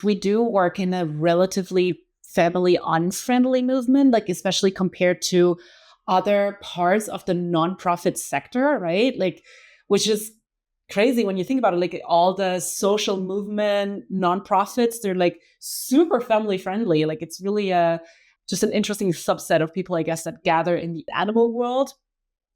We do work in a relatively family-unfriendly movement, like especially compared to other parts of the nonprofit sector, right? Like, which is crazy when you think about it. Like all the social movement nonprofits, they're like super family friendly. Like it's really just an interesting subset of people, I guess, that gather in the animal world.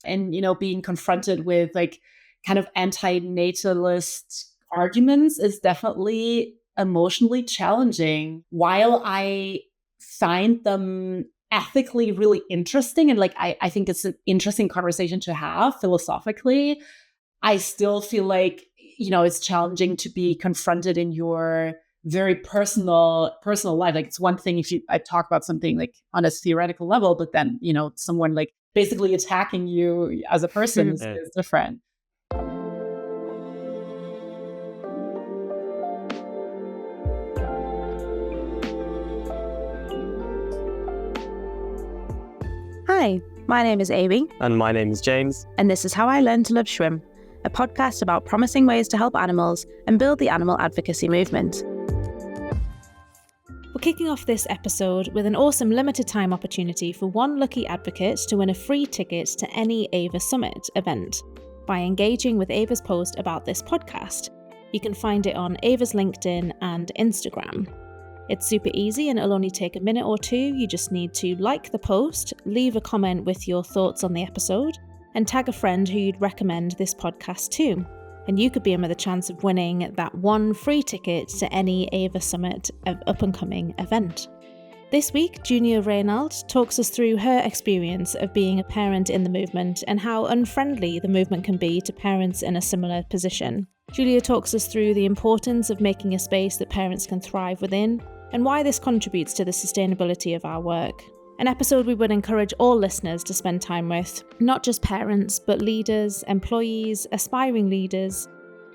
And, being confronted with like kind of anti-natalist arguments is definitely emotionally challenging. While I find them ethically really interesting and like I think it's an interesting conversation to have philosophically, I still feel like, it's challenging to be confronted in your very personal life. Like it's one thing if I talk about something like on a theoretical level, but then, someone like basically attacking you as a person is different. Hi, my name is Amy. And my name is James. And this is How I Learned to Love Shrimp, a podcast about promising ways to help animals and build the animal advocacy movement. We're kicking off this episode with an awesome limited time opportunity for one lucky advocate to win a free ticket to any AVA Summit event by engaging with AVA's post about this podcast. You can find it on AVA's LinkedIn and Instagram. It's super easy and it'll only take a minute or two. You just need to like the post, leave a comment with your thoughts on the episode, and tag a friend who you'd recommend this podcast to. And you could be in with a chance of winning that one free ticket to any AVA Summit up-and-coming event. This week, Julia Reinelt talks us through her experience of being a parent in the movement and how unfriendly the movement can be to parents in a similar position. Julia talks us through the importance of making a space that parents can thrive within and why this contributes to the sustainability of our work. An episode we would encourage all listeners to spend time with, not just parents, but leaders, employees, aspiring leaders.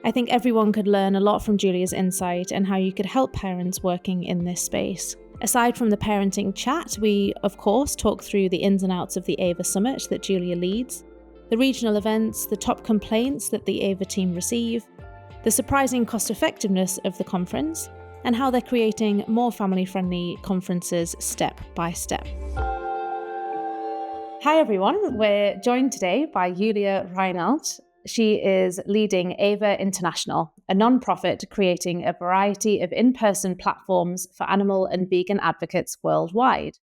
I think everyone could learn a lot from Julia's insight and how you could help parents working in this space. Aside from the parenting chat, we, of course, talk through the ins and outs of the AVA Summit that Julia leads, the regional events, the top complaints that the AVA team receive, the surprising cost-effectiveness of the conference, and how they're creating more family-friendly conferences step by step. Hi everyone, we're joined today by Julia Reinelt. She is leading AVA International, a non-profit creating a variety of in-person platforms for animal and vegan advocates worldwide.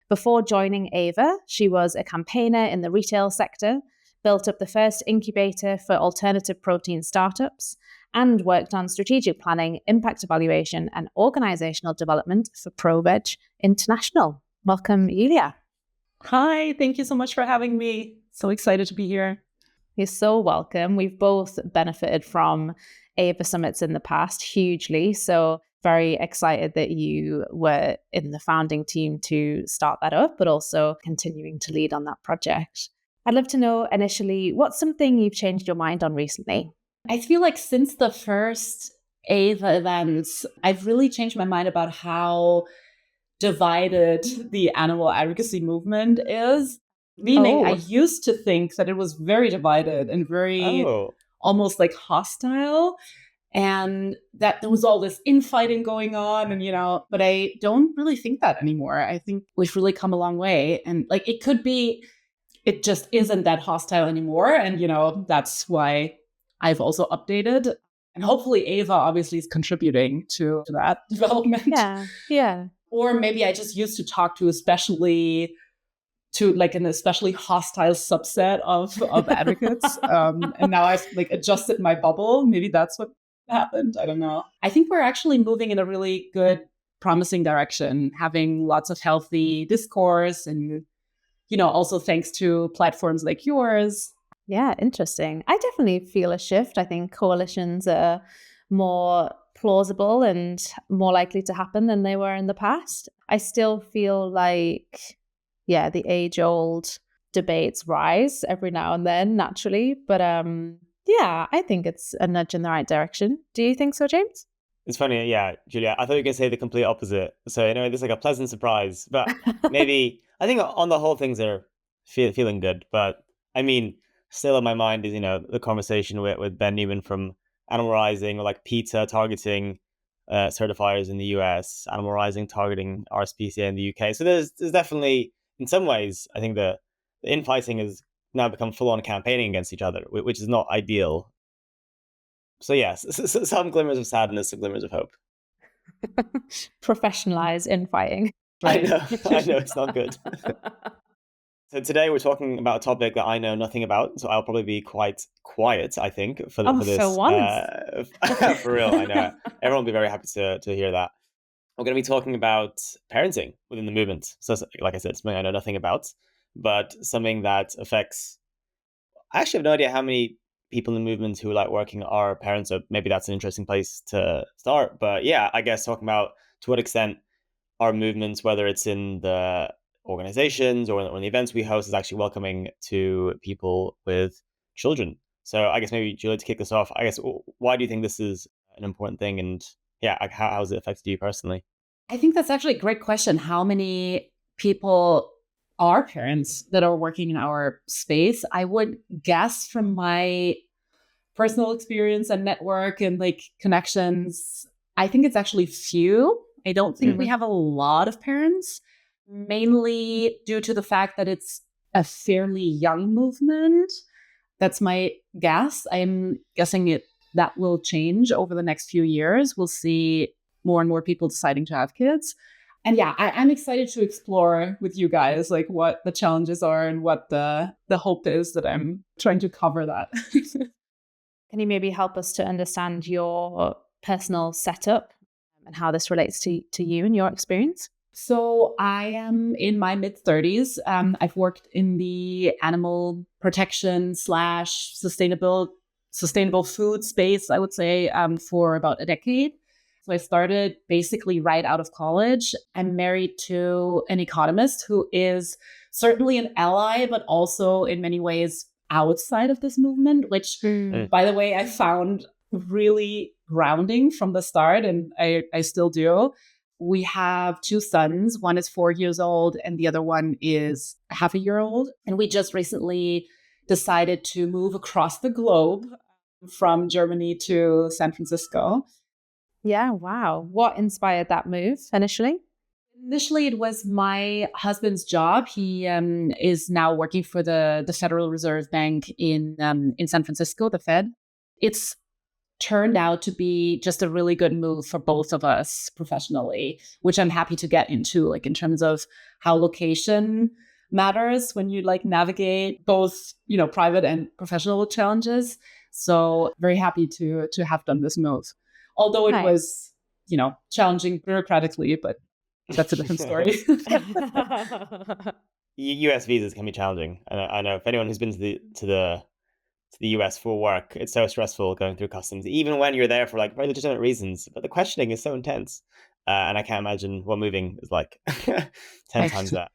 Before joining AVA, she was a campaigner in the retail sector, built up the first incubator for alternative protein startups, and worked on strategic planning, impact evaluation, and organizational development for ProVeg International. Welcome, Julia. Hi, thank you so much for having me. So excited to be here. You're so welcome. We've both benefited from AVA Summits in the past hugely. So very excited that you were in the founding team to start that up, but also continuing to lead on that project. I'd love to know initially, what's something you've changed your mind on recently? I feel like since the first AVA events, I've really changed my mind about how divided the animal advocacy movement is. Meaning, I used to think that it was very divided and very almost like hostile, and that there was all this infighting going on, and but I don't really think that anymore. I think we've really come a long way, and like it could be, it just isn't that hostile anymore, and that's why I've also updated, and hopefully AVA obviously is contributing to that development. Yeah. Or maybe I just used to talk to like an especially hostile subset of advocates. And now I've like adjusted my bubble. Maybe that's what happened. I don't know. I think we're actually moving in a really good, promising direction, having lots of healthy discourse and, also thanks to platforms like yours. Yeah, interesting. I definitely feel a shift. I think coalitions are more plausible and more likely to happen than they were in the past. I still feel like, the age-old debates rise every now and then naturally. But I think it's a nudge in the right direction. Do you think so, James? It's funny, Julia. I thought you were going to say the complete opposite. So anyway, this is like a pleasant surprise. But maybe, I think on the whole, things are feeling good. But I mean, still on my mind is, the conversation with Ben Newman from Normalising, or like PETA targeting certifiers in the US, animal rising targeting RSPCA in the UK. So there's definitely, in some ways, I think the infighting has now become full-on campaigning against each other, which is not ideal. So yes, some glimmers of sadness, some glimmers of hope. Professionalize infighting. Right. I know, it's not good. So today we're talking about a topic that I know nothing about, so I'll probably be quite quiet, I think, for this. once. For real, I know. Everyone will be very happy to hear that. We're going to be talking about parenting within the movement. So, like I said, something I know nothing about, but something that affects. I actually have no idea how many people in the movement who like working are parents, so maybe that's an interesting place to start. But yeah, I guess talking about to what extent our movements, whether it's in the organizations or in the events we host, is actually welcoming to people with children. So I guess maybe, Julia, to kick this off, I guess, why do you think this is an important thing? And yeah, how has it affected you personally? I think that's actually a great question. How many people are parents that are working in our space? I would guess from my personal experience and network and like connections, I think it's actually few. I don't think we have a lot of parents, mainly due to the fact that it's a fairly young movement. That's my guess. I'm guessing that will change over the next few years. We'll see more and more people deciding to have kids. And yeah, I'm excited to explore with you guys like what the challenges are and what the hope is that I'm trying to cover that. Can you maybe help us to understand your personal setup and how this relates to you and your experience? So I am in my mid-30s. I've worked in the animal protection / sustainable food space, I would say, for about a decade. So I started basically right out of college. I'm married to an economist who is certainly an ally, but also in many ways outside of this movement, which, by the way, I found really grounding from the start, and I still do. We have 2 sons. One is 4 years old, and the other one is half a year old. And we just recently decided to move across the globe from Germany to San Francisco. Yeah, wow. What inspired that move initially? Initially, it was my husband's job. He is now working for the Federal Reserve Bank in San Francisco, the Fed. It's turned out to be just a really good move for both of us professionally, which I'm happy to get into, like in terms of how location matters when you like navigate both, private and professional challenges. So very happy to have done this move. Although it was, challenging bureaucratically, but that's a different story. US visas can be challenging. I know if anyone who's been to the US for work, it's so stressful going through customs, even when you're there for like very legitimate reasons. But the questioning is so intense, and I can't imagine what moving is like 10 times that.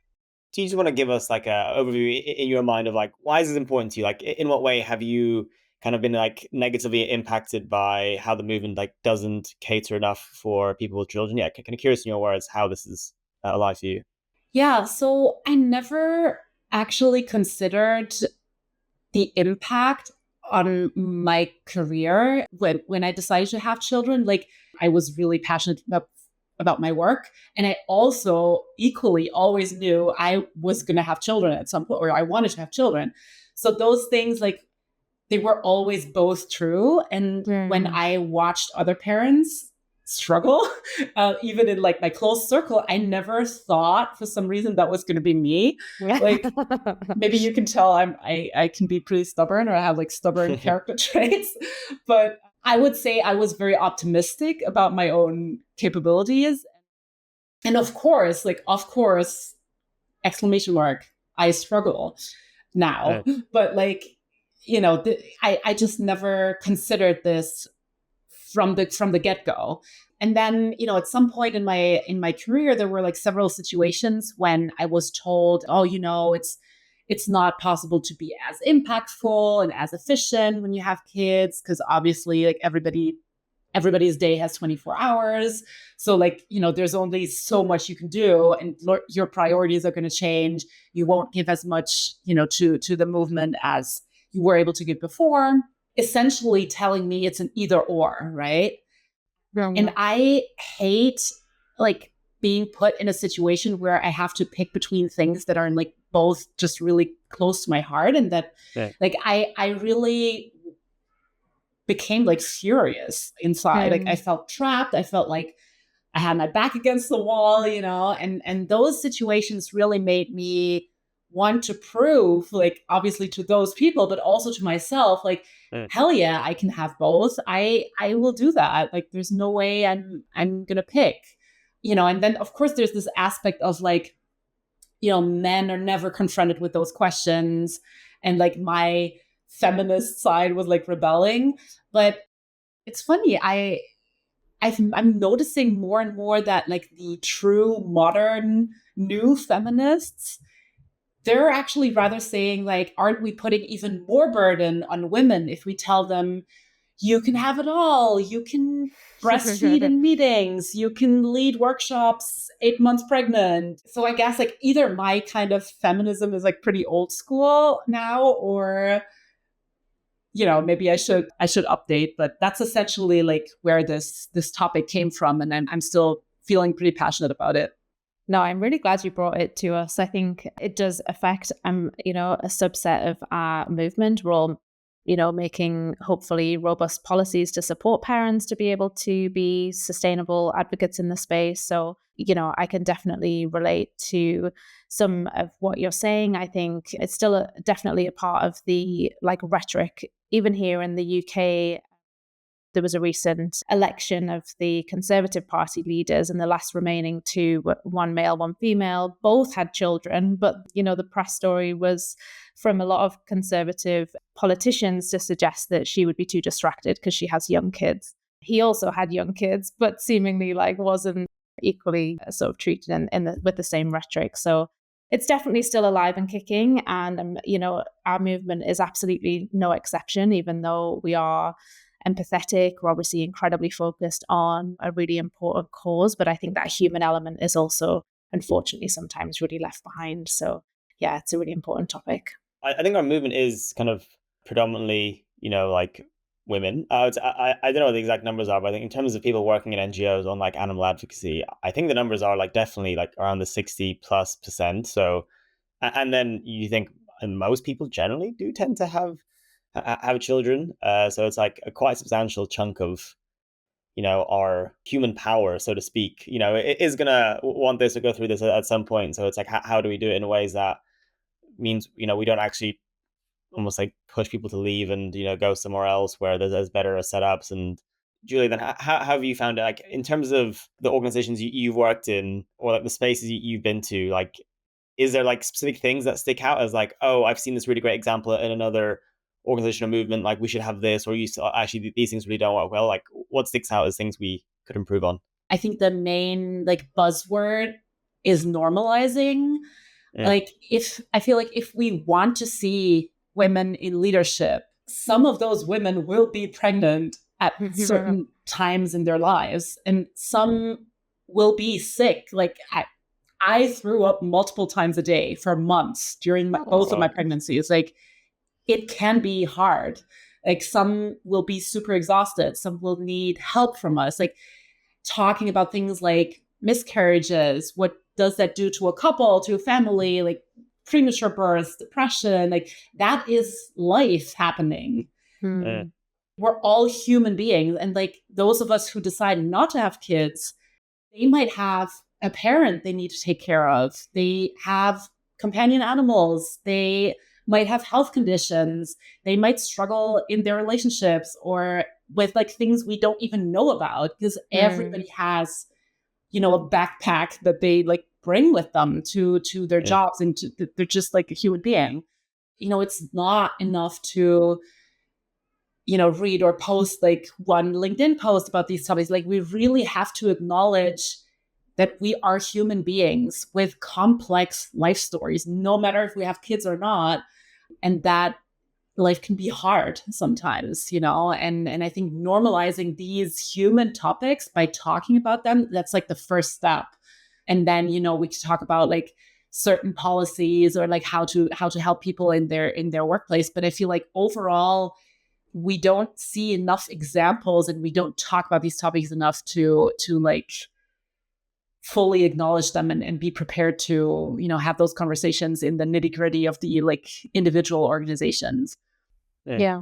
Do you just want to give us like a overview in your mind of like why is this important to you? Like in what way have you kind of been like negatively impacted by how the movement like doesn't cater enough for people with children? Yeah, kind of curious in your words how this is alive for you. Yeah, so I never actually considered the impact on my career when I decided to have children. Like I was really passionate about my work. And I also equally always knew I was going to have children at some point, or I wanted to have children. So those things, like, they were always both true. And when I watched other parents struggle, even in like my close circle, I never thought for some reason that was going to be me. Like maybe you can tell I can be pretty stubborn, or I have like stubborn character traits, but I would say I was very optimistic about my own capabilities. And of course, exclamation mark, I struggle now, but like, I just never considered this from the get-go. And then, at some point in my career, there were like several situations when I was told, oh, it's not possible to be as impactful and as efficient when you have kids, because obviously like everybody's day has 24 hours. So like, there's only so much you can do, and your priorities are going to change. You won't give as much, to the movement as you were able to give before, essentially telling me it's an either or, right? And I hate like being put in a situation where I have to pick between things that are like both just really close to my heart, and that like I really became like furious inside. Like I felt trapped. I felt like I had my back against the wall, and those situations really made me want to prove, like, obviously to those people, but also to myself, like, hell yeah, I can have both. I will do that. Like, there's no way I'm gonna pick, and then of course there's this aspect of like, men are never confronted with those questions. And like my feminist side was like rebelling. But it's funny, I'm noticing more and more that like the true modern new feminists, they're actually rather saying like, aren't we putting even more burden on women if we tell them you can have it all, you can breastfeed in meetings, you can lead workshops 8 months pregnant. So I guess like either my kind of feminism is like pretty old school now, or maybe I should update, but that's essentially like where this topic came from, and I'm still feeling pretty passionate about it. No, I'm really glad you brought it to us. I think it does affect a subset of our movement. We're all making hopefully robust policies to support parents to be able to be sustainable advocates in the space. So, I can definitely relate to some of what you're saying. I think it's still definitely a part of the like rhetoric, even here in the UK. There was a recent election of the Conservative Party leaders, and the last remaining two, one male, one female, both had children. But, the press story was from a lot of Conservative politicians to suggest that she would be too distracted because she has young kids. He also had young kids, but seemingly like wasn't equally sort of treated with the same rhetoric. So it's definitely still alive and kicking. And, our movement is absolutely no exception, even though we are empathetic. We're obviously incredibly focused on a really important cause, but I think that human element is also, unfortunately, sometimes really left behind. So yeah, it's a really important topic. I think our movement is kind of predominantly, like women. I don't know what the exact numbers are, but I think in terms of people working in NGOs on like animal advocacy, I think the numbers are like definitely like around the 60+%. So, and then you think, and most people generally do tend to have children. So it's like a quite substantial chunk of, our human power, so to speak, it is going to want this or go through this at some point. So it's like, how do we do it in ways that means, we don't actually almost like push people to leave and, go somewhere else where there's better setups. And Julie, then how have you found it, like in terms of the organizations you've worked in, or like the spaces you've been to, like, is there like specific things that stick out as like, oh, I've seen this really great example in another organization or movement, like we should have this, or actually these things really don't work well? Like, what sticks out as things we could improve on? I think the main like buzzword is normalising. Like, I feel like if we want to see women in leadership, some of those women will be pregnant at certain times in their lives, and some will be sick. Like I threw up multiple times a day for months during both of my pregnancies. Like, it can be hard. Like, some will be super exhausted. Some will need help from us. Like, talking about things like miscarriages, what does that do to a couple, to a family, like premature births, depression, like that is life happening. We're all human beings. And like those of us who decide not to have kids, they might have a parent they need to take care of. They have companion animals. They might have health conditions. They might struggle in their relationships or with like things we don't even know about, because everybody has, a backpack that they like bring with them to their jobs, and they're just like a human being. It's not enough to, read or post like one LinkedIn post about these topics. Like, we really have to acknowledge that we are human beings with complex life stories, no matter if we have kids or not, and that life can be hard sometimes, and I think normalizing these human topics by talking about them, that's like the first step. And then, we could talk about like certain policies or like how to help people in their workplace. But I feel like overall, we don't see enough examples and we don't talk about these topics enough to like fully acknowledge them and be prepared to, have those conversations in the nitty gritty of the like individual organizations. Yeah.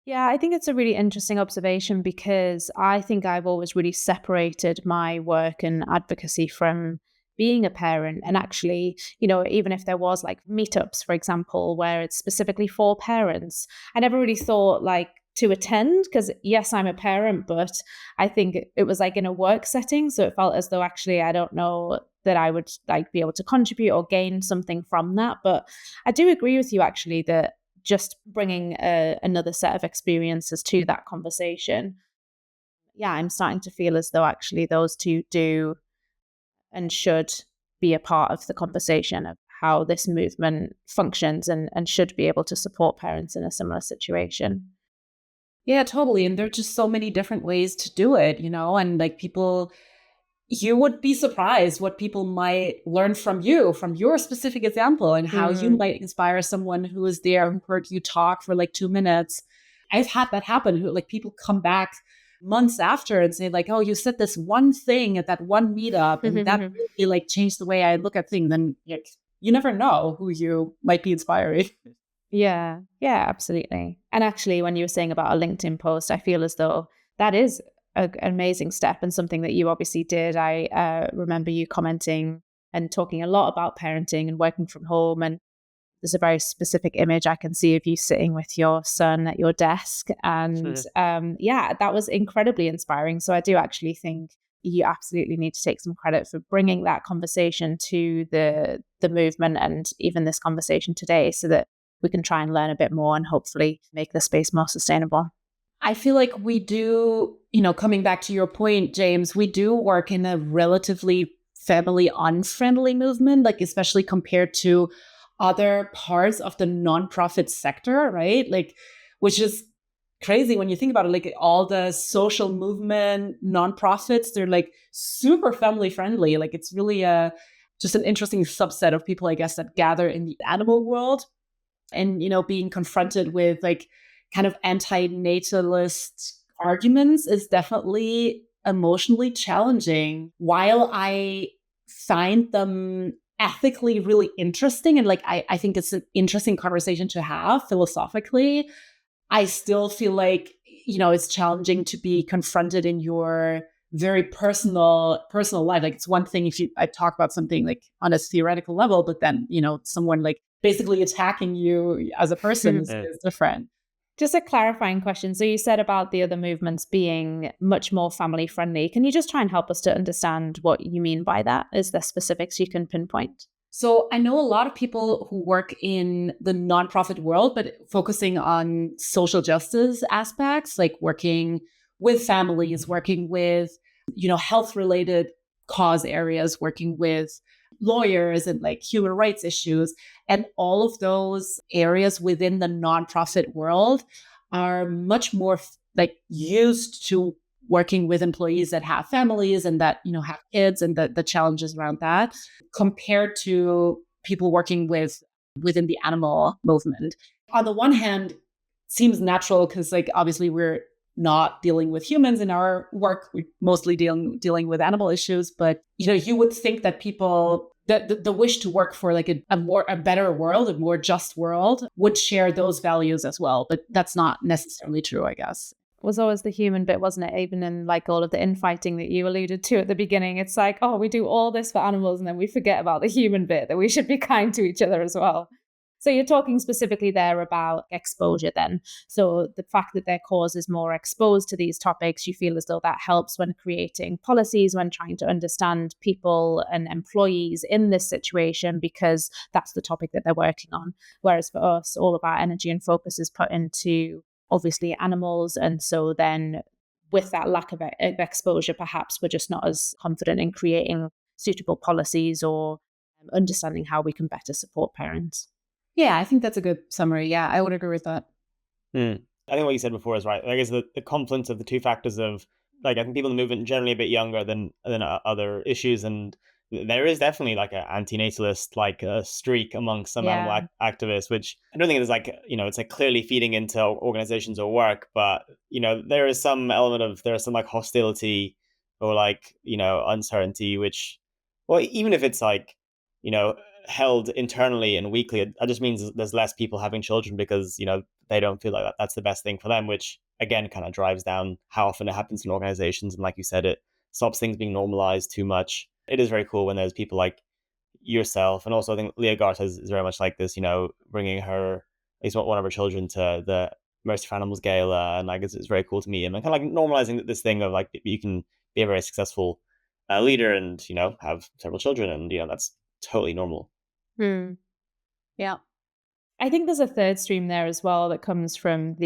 Yeah, I think it's a really interesting observation because I think I've always really separated my work and advocacy from being a parent. And actually, even if there was like meetups, for example, where it's specifically for parents, I never really thought like to attend because yes, I'm a parent, but I think it was like in a work setting. So it felt as though actually I don't know that I would like be able to contribute or gain something from that. But I do agree with you actually that just bringing another set of experiences to that conversation. Yeah, I'm starting to feel as though actually those two do and should be a part of the conversation of how this movement functions and should be able to support parents in a similar situation. Yeah, totally. And there are just so many different ways to do it, and like people, you would be surprised what people might learn from you, from your specific example, and how you might inspire someone who is there, who heard you talk for like 2 minutes. I've had that happen, who like people come back months after and say like, oh, you said this one thing at that one meetup and that really like changed the way I look at things. And like, you never know who you might be inspiring. Yeah, absolutely. And actually, when you were saying about a LinkedIn post, I feel as though that is an amazing step and something that you obviously did. I remember you commenting and talking a lot about parenting and working from home. And there's a very specific image I can see of you sitting with your son at your desk. And that was incredibly inspiring. So I do actually think you absolutely need to take some credit for bringing that conversation to the movement and even this conversation today so that we can try and learn a bit more and hopefully make the space more sustainable. I feel like we do, coming back to your point, James, we do work in a relatively family-unfriendly movement, like especially compared to other parts of the nonprofit sector, right? Like, which is crazy when you think about it. Like all the social movement nonprofits, they're like super family friendly. Like it's really just an interesting subset of people, I guess, that gather in the animal world. And, being confronted with like kind of anti-natalist arguments is definitely emotionally challenging. While I find them ethically really interesting and like I think it's an interesting conversation to have philosophically, I still feel like, it's challenging to be confronted in your very personal life. Like it's one thing if I talk about something like on a theoretical level, but then, someone like basically attacking you as a person is different. Just a clarifying question. So you said about the other movements being much more family friendly. Can you just try and help us to understand what you mean by that? Is there specifics you can pinpoint? So I know a lot of people who work in the nonprofit world, but focusing on social justice aspects, like working with families, working with, health related cause areas, working with lawyers and like human rights issues. And all of those areas within the nonprofit world are much more like used to working with employees that have families and that, have kids and the challenges around that compared to people working within the animal movement. On the one hand, seems natural because like obviously we're not dealing with humans in our work. We're mostly dealing with animal issues. But, you would think that people, the wish to work for like a better world, a more just world would share those values as well. But that's not necessarily true, I guess. Was always the human bit, wasn't it? Even in like all of the infighting that you alluded to at the beginning, it's like, oh, we do all this for animals and then we forget about the human bit, that we should be kind to each other as well. So you're talking specifically there about exposure then. So the fact that their cause is more exposed to these topics, you feel as though that helps when creating policies, when trying to understand people and employees in this situation, because that's the topic that they're working on. Whereas for us, all of our energy and focus is put into obviously animals. And so then with that lack of exposure, perhaps we're just not as confident in creating suitable policies or understanding how we can better support parents. Yeah, I think that's a good summary. Yeah, I would agree with that. I think what you said before is right. Like, it's the confluence of the two factors of like, I think people in the movement generally a bit younger than other issues, and there is definitely like an anti-natalist like a streak among some animal activists, which I don't think is like, it's like clearly feeding into organizations or work, but there is some element of, there's some like hostility or like uncertainty, which, well, even if it's like held internally and weekly, that just means there's less people having children because they don't feel like that's the best thing for them, which again kind of drives down how often it happens in organizations. And like you said, it stops things being normalized too much. It is very cool when there's people like yourself, and also I think Leah Garth is very much like this, bringing her, at least one of her children, to the Mercy for Animals Gala, and like it's very cool to meet him, and kind of like normalizing this thing of like you can be a very successful leader and have several children, and that's totally normal. Yeah. I think there's a third stream there as well that comes from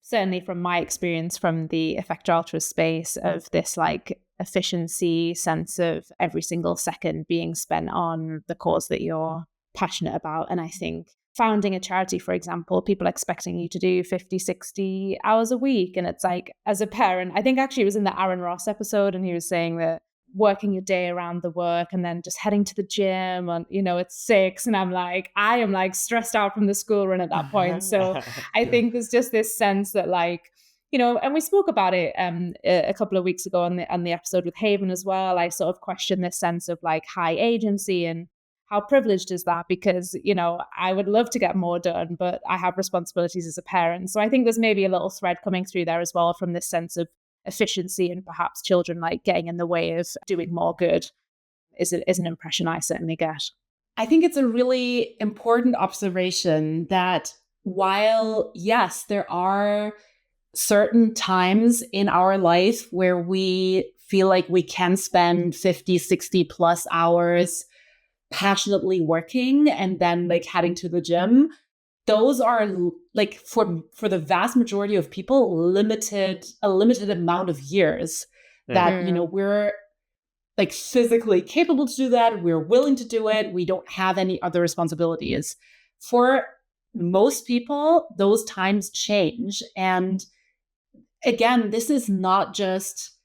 certainly from my experience from the effector altruist space, of this like efficiency sense of every single second being spent on the cause that you're passionate about. And I think founding a charity, for example, people expecting you to do 50, 60 hours a week. And it's like, as a parent, I think actually it was in the Aaron Ross episode, and he was saying that working your day around the work and then just heading to the gym and it's 6, and I am like stressed out from the school run at that point. So I think there's just this sense that like, and we spoke about it a couple of weeks ago on the episode with Haven as well. I sort of question this sense of like high agency and how privileged is that, because I would love to get more done, but I have responsibilities as a parent. So I think there's maybe a little thread coming through there as well, from this sense of efficiency and perhaps children like getting in the way of doing more good is an impression I certainly get. I think it's a really important observation that while, yes, there are certain times in our life where we feel like we can spend 50, 60 plus hours passionately working and then like heading to the gym, those are like for the vast majority of people a limited amount of years that we're like physically capable to do that. We're willing to do it. We don't have any other responsibilities. For most people, those times change. And again, this is not just,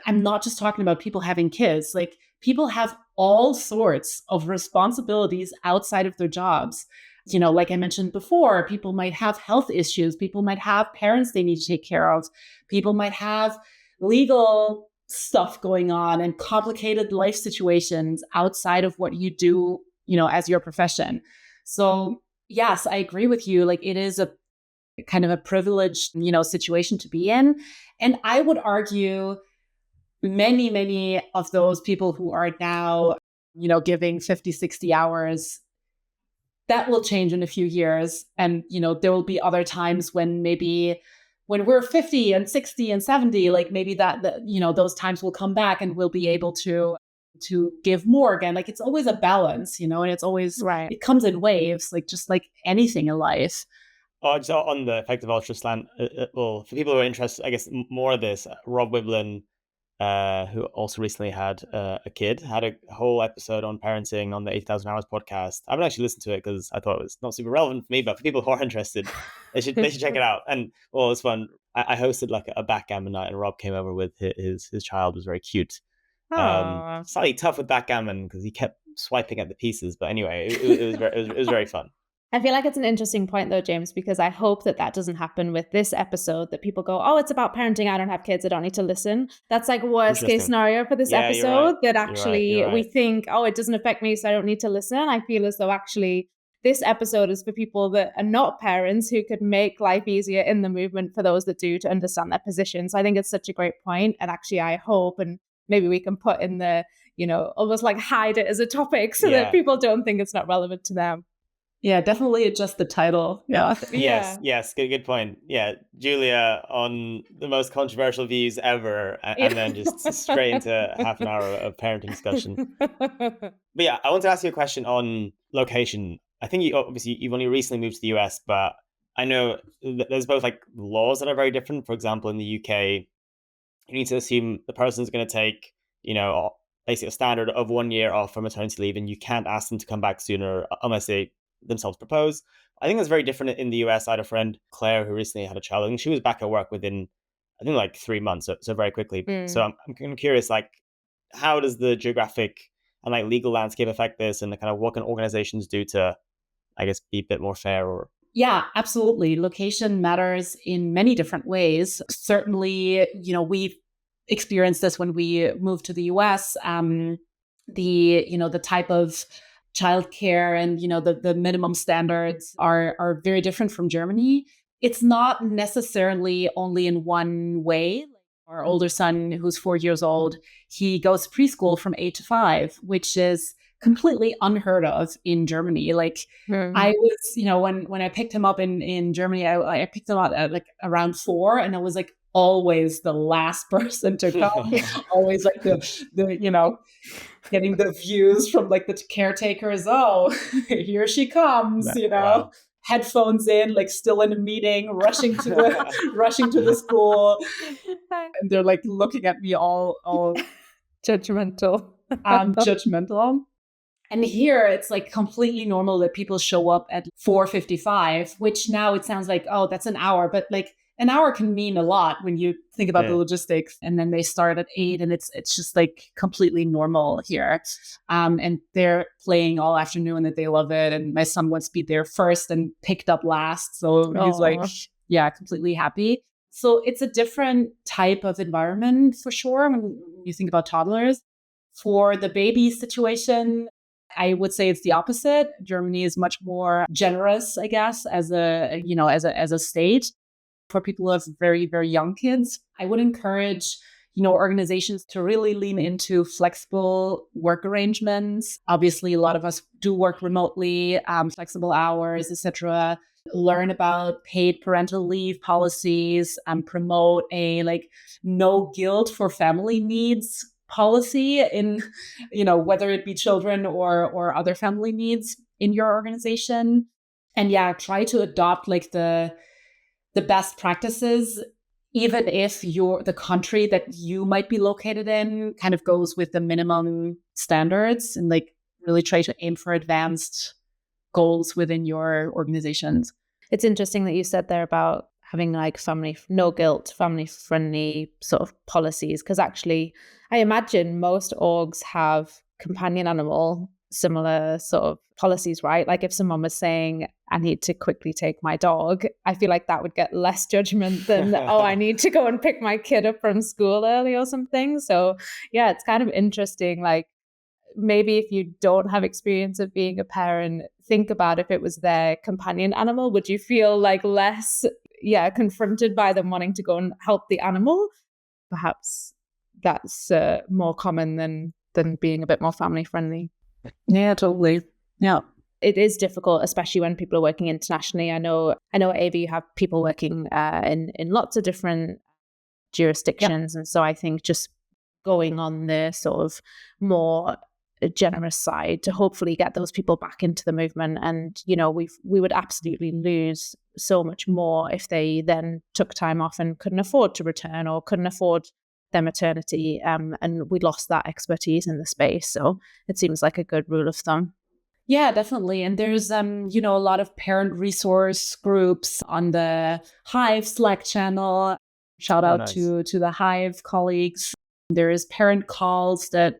I'm not just talking about people having kids. Like people have all sorts of responsibilities outside of their jobs. Like I mentioned before, people might have health issues. People might have parents they need to take care of. People might have legal stuff going on and complicated life situations outside of what you do, as your profession. So yes, I agree with you. Like it is a kind of a privileged, situation to be in. And I would argue many, many of those people who are now, giving 50, 60 hours, that will change in a few years. And, there will be other times when maybe when we're 50 and 60 and 70, like maybe that those times will come back and we'll be able to give more again. Like it's always a balance, and it's always, right. It comes in waves, like just like anything in life. Oh, just on the effective altruist land, well, for people who are interested, I guess, more of this, Rob Wiblin, who also recently had a kid, had a whole episode on parenting on the 80,000 Hours podcast. I haven't actually listened to it because I thought it was not super relevant for me, but for people who are interested, they should check it out. And well, it's fun. I hosted like a backgammon night, and Rob came over with his child. Was very cute. Slightly tough with backgammon because he kept swiping at the pieces, but anyway, it was very fun. I feel like it's an interesting point though, James, because I hope that doesn't happen with this episode, that people go, oh, it's about parenting, I don't have kids, I don't need to listen. That's like worst case scenario for this episode, right. That actually you're right. We think, oh, it doesn't affect me, so I don't need to listen. I feel as though actually this episode is for people that are not parents, who could make life easier in the movement for those that do, to understand their position. So I think it's such a great point. And actually I hope, and maybe we can put in the, almost like hide it as a topic so that people don't think it's not relevant to them. Yeah, definitely adjust the title. Yeah. Yes. Good point. Yeah, Julia on the most controversial views ever, and then just straight into half an hour of parenting discussion. But yeah, I want to ask you a question on location. I think you've only recently moved to the US, but I know there's both like laws that are very different. For example, in the UK, you need to assume the person's going to take, basically a standard of 1 year off for maternity leave, and you can't ask them to come back sooner unless they themselves propose. I think that's very different in the US. I had a friend, Claire, who recently had a child, and she was back at work within, I think, like 3 months, so very quickly. So I'm kind of curious, like, how does the geographic and like legal landscape affect this, and kind of what can organizations do to, I guess, be a bit more fair? Or Yeah, absolutely. Location matters in many different ways. Certainly, we've experienced this when we moved to the US. The type of childcare and the minimum standards are very different from Germany. It's not necessarily only in one way. Our older son, who's 4 years old, he goes to preschool from 8 to 5, which is completely unheard of in Germany. Like I was, when I picked him up in Germany, I picked him up at like around 4, and I was like always the last person to come, always like the getting the views from like the caretakers. Oh, here she comes, Wow. headphones in, like still in a meeting, rushing to the school, and they're like looking at me all judgmental. Judgmental. And here it's like completely normal that people show up at 4:55, which now it sounds like, oh, that's an hour. But like an hour can mean a lot when you think about the logistics. And then they start at 8, and it's just like completely normal here. And they're playing all afternoon and they love it. And my son wants to be there first and picked up last. So he's like, yeah, completely happy. So it's a different type of environment for sure when you think about toddlers. For the baby situation, I would say it's the opposite. Germany is much more generous, I guess, as a state for people who have very, very young kids. I would encourage, organizations to really lean into flexible work arrangements. Obviously, a lot of us do work remotely, flexible hours, etc. Learn about paid parental leave policies and promote a like no guilt for family needs policy in, whether it be children or other family needs in your organization. And yeah, try to adopt like the best practices, even if the country that you might be located in kind of goes with the minimum standards, and like really try to aim for advanced goals within your organizations. It's interesting that you said there about having like no guilt, family friendly sort of policies. Because actually, I imagine most orgs have companion animal, similar sort of policies, right? Like if someone was saying, I need to quickly take my dog, I feel like that would get less judgment than, oh, I need to go and pick my kid up from school early or something. So yeah, it's kind of interesting. Like maybe if you don't have experience of being a parent, think about if it was their companion animal, would you feel like less confronted by them wanting to go and help the animal? Perhaps that's more common than being a bit more family friendly. Yeah, totally. Yeah. It is difficult, especially when people are working internationally. I know at AVA you have people working in lots of different jurisdictions. Yep. And so I think just going on the sort of more generous side to hopefully get those people back into the movement. And, we would absolutely lose so much more if they then took time off and couldn't afford to return or couldn't afford their maternity. And we lost that expertise in the space. So it seems like a good rule of thumb. Yeah, definitely. And there's, a lot of parent resource groups on the Hive Slack channel. Shout out to the Hive colleagues. There is parent calls that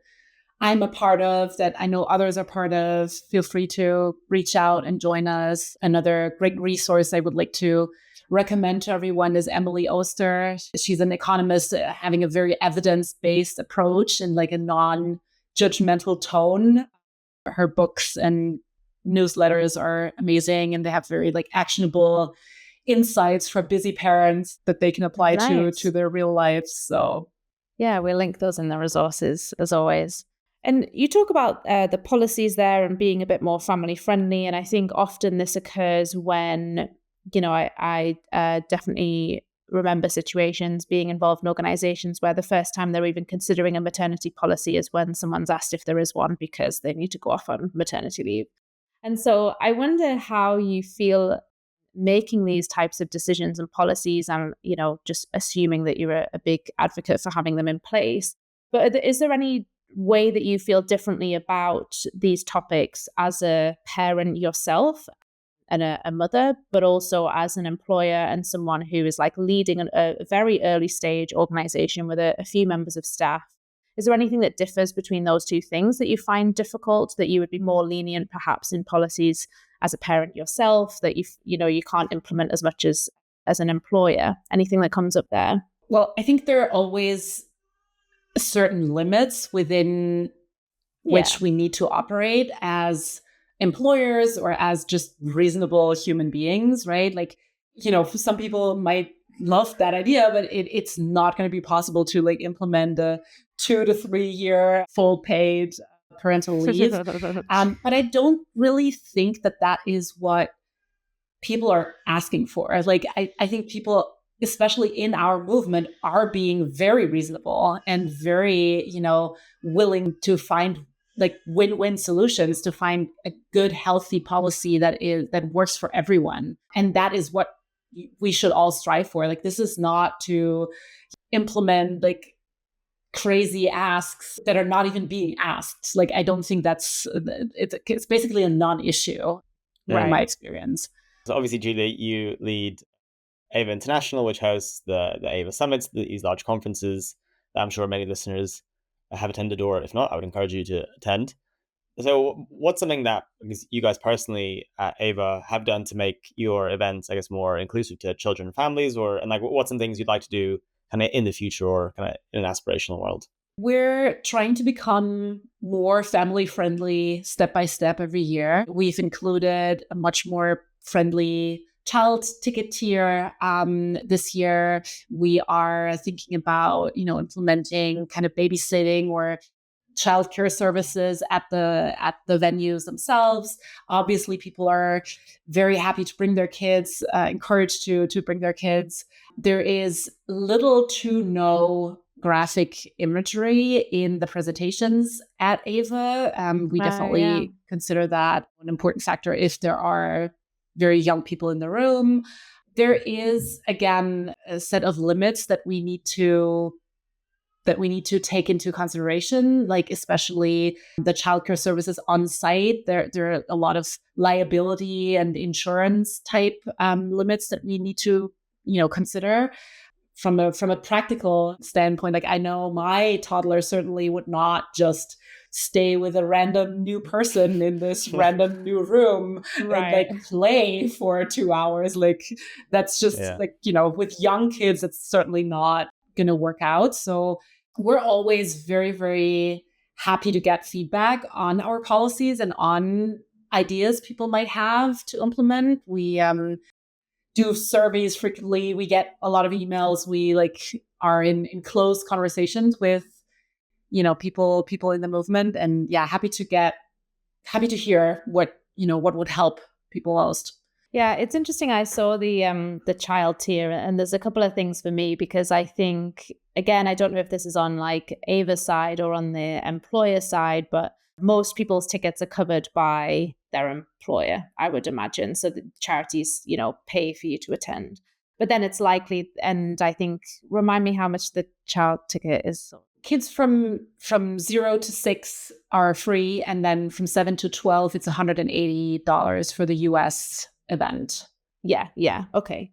I'm a part of, that I know others are part of. Feel free to reach out and join us. Another great resource I would like to recommend to everyone is Emily Oster. She's an economist having a very evidence-based approach and like a non-judgmental tone. Her books and newsletters are amazing, and they have very like actionable insights for busy parents that they can apply to their real lives. So yeah, we'll link those in the resources as always. And you talk about the policies there and being a bit more family friendly. And I think often this occurs when, I definitely remember situations being involved in organizations where the first time they're even considering a maternity policy is when someone's asked if there is one because they need to go off on maternity leave. And so I wonder how you feel making these types of decisions and policies and, just assuming that you're a big advocate for having them in place. But is there any way that you feel differently about these topics as a parent yourself and a mother, but also as an employer and someone who is like leading a very early stage organization with a few members of staff? Is there anything that differs between those two things that you find difficult, that you would be more lenient perhaps in policies as a parent yourself, that you can't implement as much as an employer? Anything that comes up there? Well, I think there are always certain limits within which we need to operate as employers or as just reasonable human beings, right? Like, some people might love that idea, but it's not going to be possible to like implement a 2 to 3 year full paid parental leave. But I don't really think that is what people are asking for. Like, I think people, especially in our movement, are being very reasonable and very, willing to find like win-win solutions, to find a good, healthy policy that works for everyone. And that is what we should all strive for. Like, this is not to implement like crazy asks that are not even being asked. Like, I don't think it's basically a non-issue in my experience. So obviously, Julie, you lead AVA International, which hosts the AVA Summits, these large conferences that I'm sure many listeners have attended, or if not, I would encourage you to attend. So what's something that you guys personally at AVA have done to make your events, I guess, more inclusive to children and families, and like what's some things you'd like to do kind of in the future or kind of in an aspirational world? We're trying to become more family friendly step by step every year. We've included a much more friendly child ticket tier. This year, we are thinking about, implementing kind of babysitting or childcare services at the venues themselves. Obviously, people are very happy to bring their kids, encouraged to bring their kids. There is little to no graphic imagery in the presentations at AVA. We definitely consider that an important factor if there are very young people in the room. There is, again, a set of limits that we need to take into consideration, like especially the childcare services on site. There are a lot of liability and insurance type limits that we need to, consider. From a practical standpoint, like I know my toddler certainly would not just stay with a random new person in this random new room and like play for 2 hours. Like that's just like, with young kids, it's certainly not going to work out. So we're always very, very happy to get feedback on our policies and on ideas people might have to implement. We do surveys frequently. We get a lot of emails. We are in close conversations with, people in the movement, and happy to hear what would help people most. Yeah, it's interesting. I saw the child tier, and there's a couple of things for me, because I think, again, I don't know if this is on like AVA side or on the employer side, but most people's tickets are covered by their employer, I would imagine. So the charities, pay for you to attend. But then it's likely, and I think, remind me how much the child ticket is. Kids from 0 to 6 are free, and then from 7 to 12, it's $180 for the U.S. event. Yeah. Okay.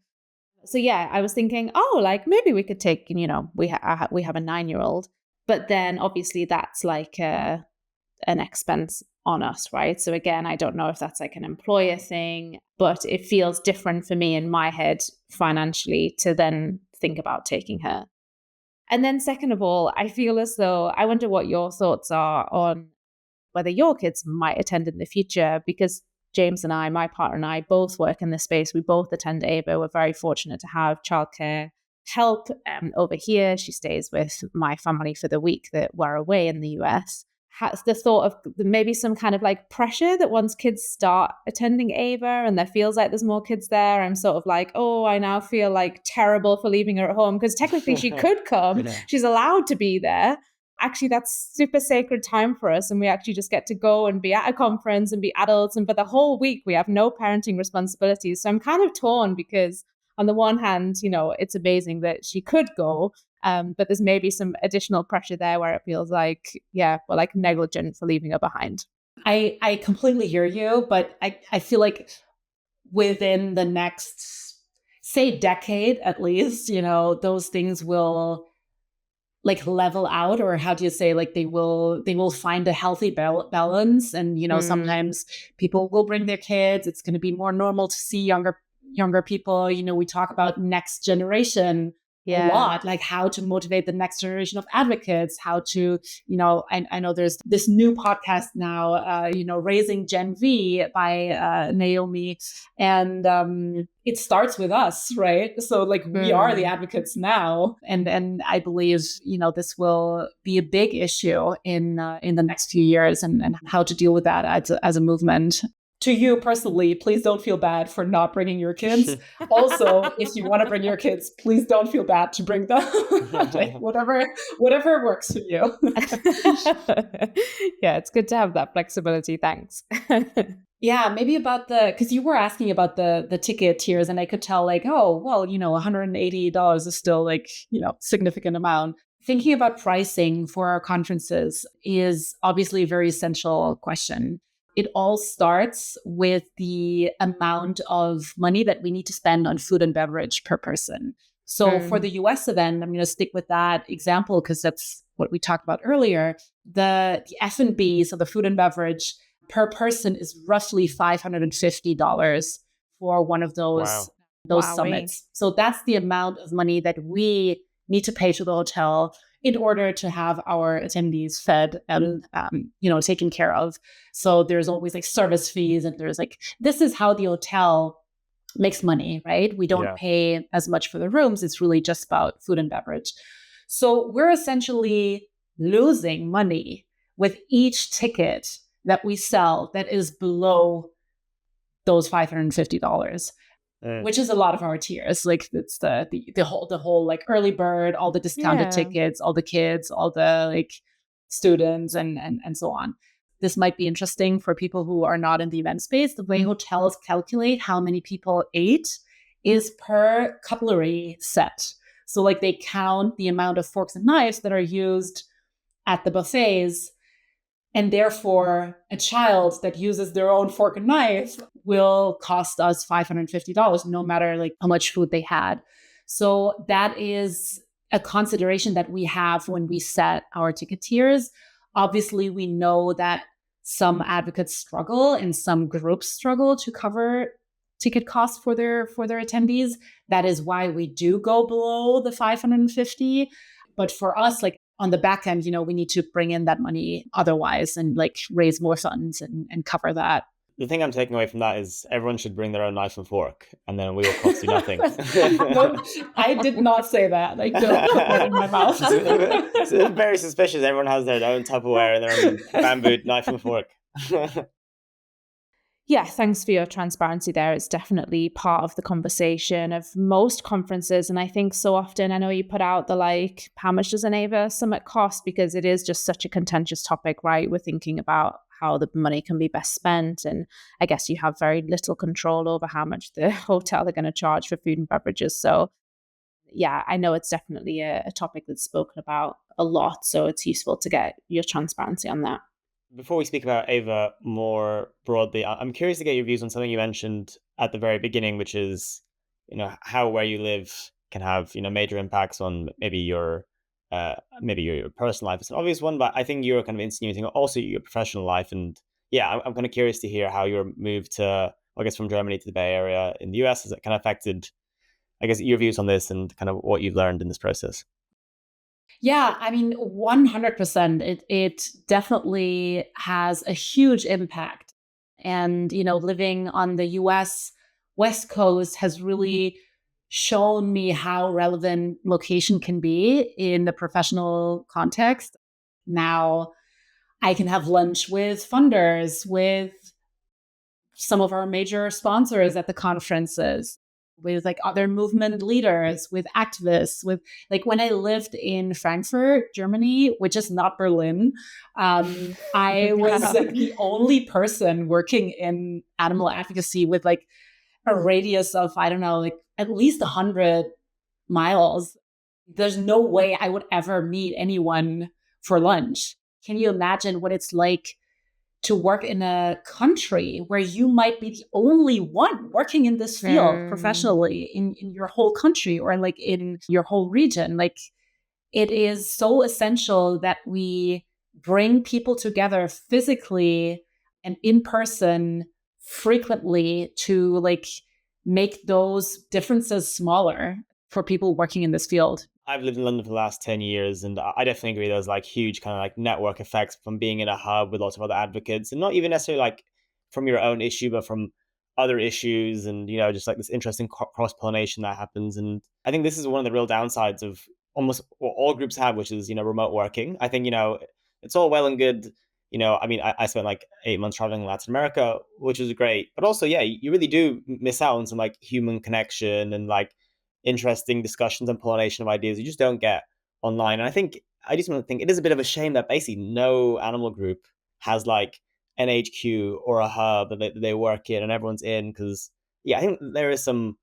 So I was thinking, like maybe we could take, we have a 9-year-old, but then obviously that's like an expense on us, right? So again, I don't know if that's like an employer thing, but it feels different for me in my head financially to then think about taking her. And then second of all, I feel as though, I wonder what your thoughts are on whether your kids might attend in the future, because James and I, my partner and I, both work in this space. We both attend AVA. We're very fortunate to have childcare help over here. She stays with my family for the week that we're away in the US. Has the thought of maybe some kind of like pressure that once kids start attending AVA and there feels like there's more kids there, I'm sort of like, I now feel like terrible for leaving her at home, because technically she could come. She's allowed to be there. Actually, that's super sacred time for us, and we actually just get to go and be at a conference and be adults, and for the whole week we have no parenting responsibilities. So I'm kind of torn, because on the one hand, it's amazing that she could go, but there's maybe some additional pressure there where it feels like, we're like negligent for leaving her behind. I completely hear you, but I feel like within the next, say, decade at least, those things will like level out, or how do you say, like they will find a healthy balance. And sometimes people will bring their kids. It's going to be more normal to see younger people. We talk about next generation a lot, like how to motivate the next generation of advocates, how to, I know there's this new podcast now, Raising Gen V by Naomi. And it starts with us, right? So like we are the advocates now. And I believe, this will be a big issue in the next few years, and how to deal with that as a movement. To you personally, please don't feel bad for not bringing your kids. Also, if you want to bring your kids, please don't feel bad to bring them. Like whatever works for you. Yeah, it's good to have that flexibility. Thanks. Yeah, maybe about because you were asking about the ticket tiers, and I could tell like, oh, well, $180 is still like, significant amount. Thinking about pricing for our conferences is obviously a very essential question. It all starts with the amount of money that we need to spend on food and beverage per person. So for the US event, I'm going to stick with that example because that's what we talked about earlier. The F&B, so the food and beverage per person, is roughly $550 for one of those summits. So that's the amount of money that we need to pay to the hotel in order to have our attendees fed and, taken care of. So there's always like service fees, and there's like, this is how the hotel makes money, right? We don't pay as much for the rooms. It's really just about food and beverage. So we're essentially losing money with each ticket that we sell that is below those $550. Which is a lot of our tiers. Like it's the whole like early bird, all the discounted tickets, all the kids, all the like students, and so on. This might be interesting for people who are not in the event space. The way hotels calculate how many people ate is per cutlery set. So like they count the amount of forks and knives that are used at the buffets. And therefore, a child that uses their own fork and knife will cost us $550, no matter like how much food they had. So that is a consideration that we have when we set our ticket tiers. Obviously, we know that some advocates struggle and some groups struggle to cover ticket costs for their attendees. That is why we do go below the $550. But for us, like, on the back end, we need to bring in that money otherwise and like raise more funds and cover that. The thing I'm taking away from that is everyone should bring their own knife and fork, and then we will cost you nothing. No, I did not say that. Like, don't put that in my mouth. It's very suspicious. Everyone has their own Tupperware and their own bamboo knife and fork. Yeah, thanks for your transparency there. It's definitely part of the conversation of most conferences. And I think so often, I know you put out the like, how much does an AVA Summit cost? Because it is just such a contentious topic, right? We're thinking about how the money can be best spent. And I guess you have very little control over how much the hotel are going to charge for food and beverages. So yeah, I know it's definitely a topic that's spoken about a lot. So it's useful to get your transparency on that. Before we speak about AVA more broadly, I'm curious to get your views on something you mentioned at the very beginning, which is, how where you live can have, major impacts on maybe your personal life. It's an obvious one, but I think you're kind of insinuating also your professional life. And yeah, I'm kind of curious to hear how your move to, I guess, from Germany to the Bay Area in the US has kind of affected, I guess, your views on this and kind of what you've learned in this process. Yeah, I mean, 100%. It definitely has a huge impact. And, living on the US West Coast has really shown me how relevant location can be in the professional context. Now I can have lunch with funders, with some of our major sponsors at the conferences, with like other movement leaders, with activists, with like when I lived in Frankfurt, Germany, which is not Berlin, I was like the only person working in animal advocacy with like a radius of, I don't know, like at least 100 miles. There's no way I would ever meet anyone for lunch. Can you imagine what it's like to work in a country where you might be the only one working in this field professionally in your whole country or like in your whole region? Like it is so essential that we bring people together physically and in person frequently to like make those differences smaller for people working in this field. I've lived in London for the last 10 years, and I definitely agree there's like huge kind of like network effects from being in a hub with lots of other advocates, and not even necessarily like from your own issue, but from other issues, and just like this interesting cross pollination that happens. And I think this is one of the real downsides of almost what all groups have, which is remote working. I think it's all well and good. I mean, I spent like 8 months traveling in Latin America, which was great, but also, yeah, you really do miss out on some like human connection and like interesting discussions and pollination of ideas you just don't get online. And I just want to think it is a bit of a shame that basically no animal group has like an HQ or a hub that they work in and everyone's in, because yeah, I think there is some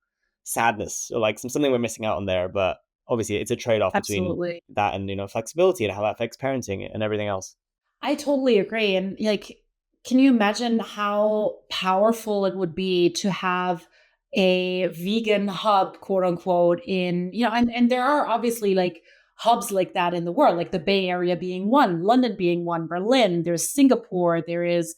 sadness or like something we're missing out on there. But obviously it's a trade-off between Absolutely. that and flexibility and how that affects parenting and everything else. I totally agree. And like, can you imagine how powerful it would be to have a vegan hub, quote unquote, and there are obviously like hubs like that in the world, like the Bay Area being one, London being one, Berlin, there's Singapore, there is,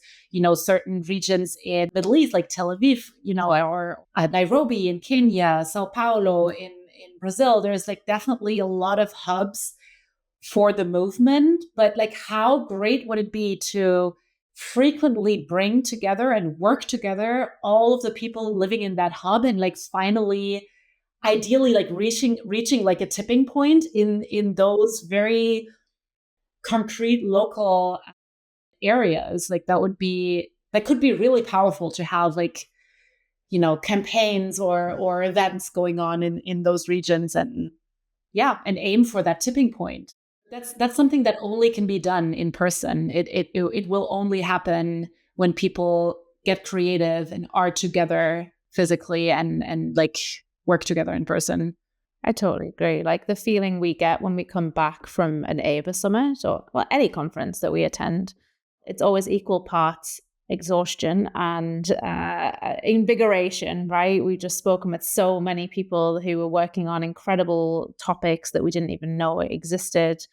certain regions in Middle East, like Tel Aviv, or Nairobi in Kenya, Sao Paulo in Brazil. There's like definitely a lot of hubs for the movement, but like how great would it be to frequently bring together and work together all of the people living in that hub and like finally ideally like reaching like a tipping point in those very concrete local areas. Like that could be really powerful to have like campaigns or events going on in those regions, and aim for that tipping point. That's something that only can be done in person. It will only happen when people get creative and are together physically and like work together in person. I totally agree. Like the feeling we get when we come back from an AVA Summit or any conference that we attend, it's always equal parts exhaustion and invigoration, right? We've just spoken with so many people who were working on incredible topics that we didn't even know existed.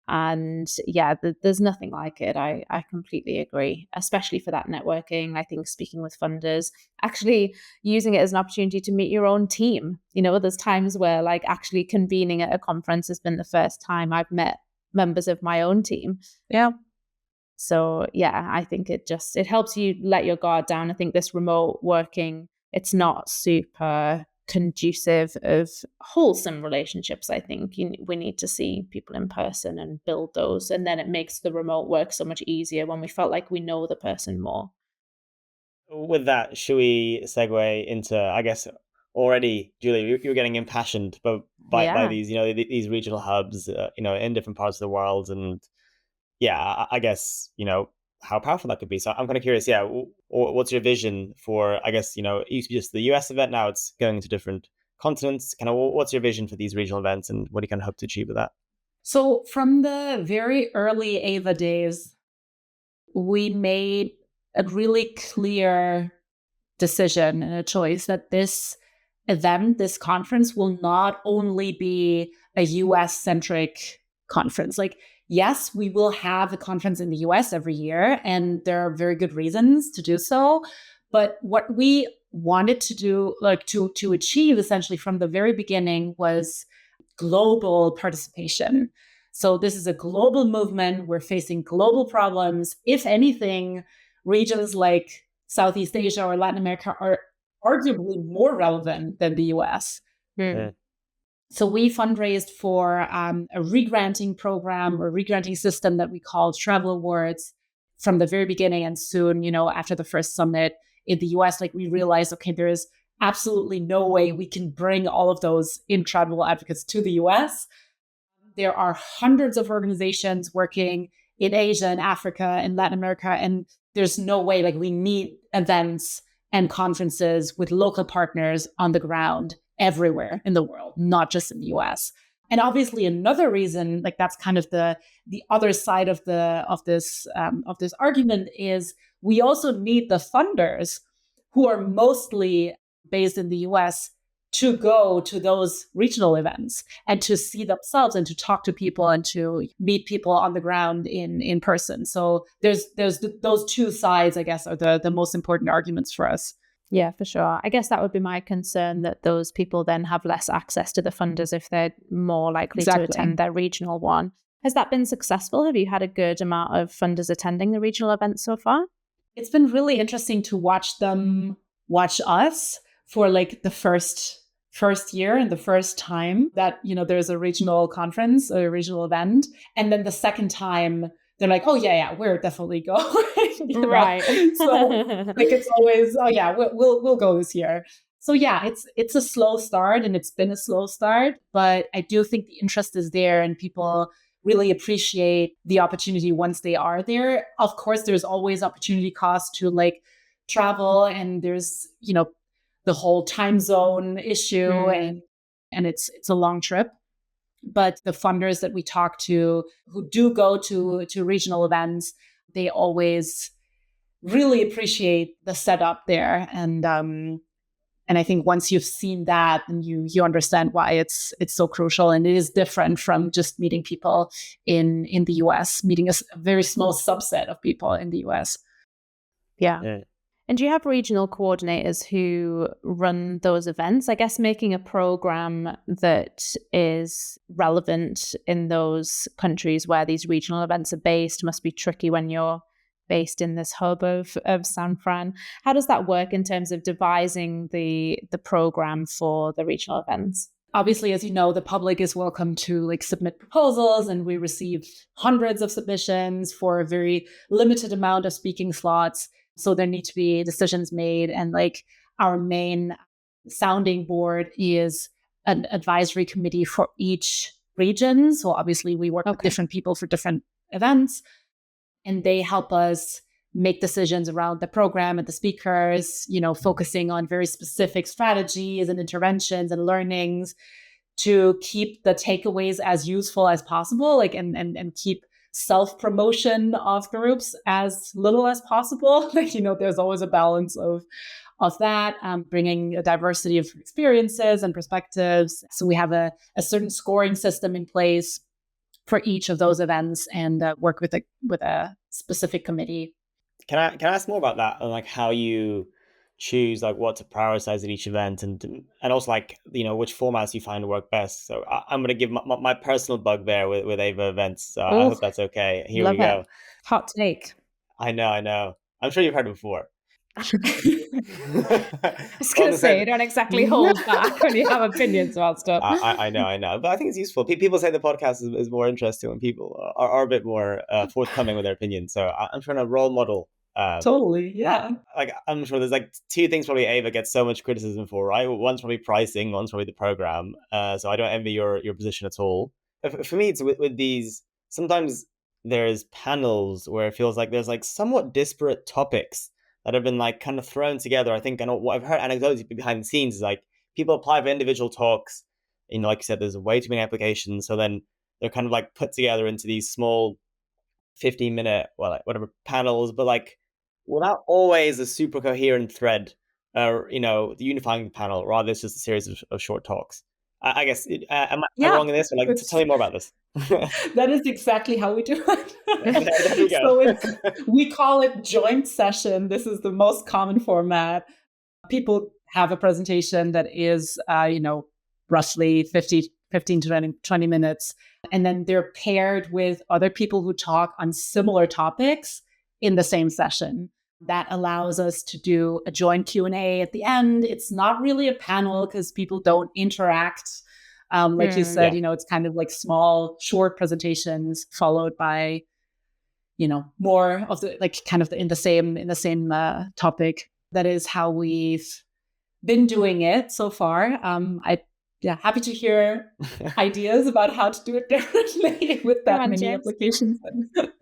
And yeah, there's nothing like it. I completely agree, especially for that networking. I think speaking with funders, actually using it as an opportunity to meet your own team. There's times where like actually convening at a conference has been the first time I've met members of my own team. Yeah. So yeah, I think it helps you let your guard down. I think this remote working, it's not super conducive of wholesome relationships. I think we need to see people in person and build those. And then it makes the remote work so much easier when we felt like we know the person more. With that, should we segue into, I guess, already, Julie, you're getting impassioned by these, these regional hubs, in different parts of the world. And yeah, I guess, how powerful that could be. So I'm kind of curious, yeah, what's your vision for, I guess, it used to be just the US event, now it's going to different continents. Kind of what's your vision for these regional events and what do you kind of hope to achieve with that? So from the very early AVA days, we made a really clear decision and a choice that this event, this conference, will not only be a US centric conference. Like, yes, we will have a conference in the US every year, and there are very good reasons to do so. But what we wanted to do, like to achieve essentially from the very beginning, was global participation. So this is a global movement. We're facing global problems. If anything, regions like Southeast Asia or Latin America are arguably more relevant than the US. Yeah. So we fundraised for a regranting program or regranting system that we called Travel Awards from the very beginning. And soon, after the first summit in the US, like we realized, okay, there is absolutely no way we can bring all of those in-travel advocates to the US. There are hundreds of organizations working in Asia and Africa and Latin America, and there's no way, like we need events and conferences with local partners on the ground everywhere in the world, not just in the US. And obviously another reason, like that's kind of the other side of this argument, is we also need the funders who are mostly based in the US to go to those regional events and to see themselves and to talk to people and to meet people on the ground in person. So there's those two sides, I guess, are the most important arguments for us. Yeah, for sure. I guess that would be my concern, that those people then have less access to the funders if they're more likely to attend their regional one. Has that been successful? Have you had a good amount of funders attending the regional events so far? It's been really interesting to watch them watch us for like the first year and the first time that, there's a regional conference or a regional event. And then the second time they're like, oh yeah, we're definitely going. Right. So like it's always, oh yeah, we'll go this year. So yeah, it's a slow start, and it's been a slow start, but I do think the interest is there and people really appreciate the opportunity once they are there. Of course, there's always opportunity cost to like travel, and there's, the whole time zone issue, and it's a long trip. But the funders that we talk to who do go to regional events, they always really appreciate the setup there. And I think once you've seen that, then you understand why it's so crucial. And it is different from just meeting people in the US, meeting a very small subset of people in the US. Yeah. And do you have regional coordinators who run those events? I guess making a program that is relevant in those countries where these regional events are based must be tricky when you're based in this hub of San Fran. How does that work in terms of devising the program for the regional events? Obviously, as you know, the public is welcome to like submit proposals, and we receive hundreds of submissions for a very limited amount of speaking slots. So there need to be decisions made. And like our main sounding board is an advisory committee for each region. So obviously we work with different people for different events, and they help us make decisions around the program and the speakers, focusing on very specific strategies and interventions and learnings to keep the takeaways as useful as possible, like and keep self-promotion of groups as little as possible. Like, there's always a balance of that, bringing a diversity of experiences and perspectives. So we have a certain scoring system in place for each of those events, and work with a specific committee. Can I ask more about that, and like how you choose like what to prioritize at each event, and also like which formats you find work best? So I'm going to give my personal bugbear with AVA events. So I hope that's okay. Here we go. Hot take. I know. I'm sure you've heard it before. I was going to say, you don't exactly hold back when you have opinions about stuff. I know. But I think it's useful. People say the podcast is more interesting when people are a bit more forthcoming with their opinions. So I'm trying to role model. Totally, yeah. Like I'm sure there's like two things probably AVA gets so much criticism for, right? One's probably pricing, one's probably the program. So I don't envy your position at all. For me, it's with these, sometimes there's panels where it feels like there's like somewhat disparate topics that have been like kind of thrown together. I think, and what I've heard anecdotally behind the scenes is like people apply for individual talks. Like you said, there's way too many applications. So then they're kind of like put together into these small 15-minute, whatever panels, but like without always a super coherent thread, the unifying panel. Rather, it's just a series of short talks. I guess, am I wrong in this? Or like, tell me more about this. That is exactly how we do it. So we call it joint session. This is the most common format. People have a presentation that is, roughly 15 to 20 minutes. And then they're paired with other people who talk on similar topics in the same session. That allows us to do a joint Q&A at the end. It's not really a panel because people don't interact. Like you said, it's kind of like small, short presentations followed by, more of the like kind of in the same topic. That is how we've been doing it so far. Happy to hear ideas about how to do it differently with that many applications.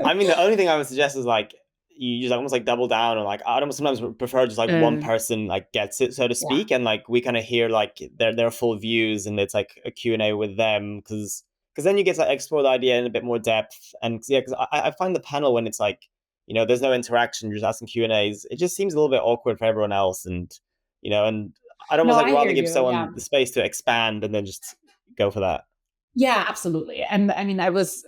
I mean, the only thing I would suggest is like you just almost like double down, or like I sometimes prefer just like one person like gets it, so to speak, and like we kind of hear like their full views, and it's like a Q&A with them, because then you get to like, explore the idea in a bit more depth. And because I find the panel, when it's like there's no interaction, you're just asking Q&As, it just seems a little bit awkward for everyone else, and and I'd almost No, like I hear rather give you. Yeah. someone the space to expand and then just go for that. Yeah, absolutely. And I mean, I was,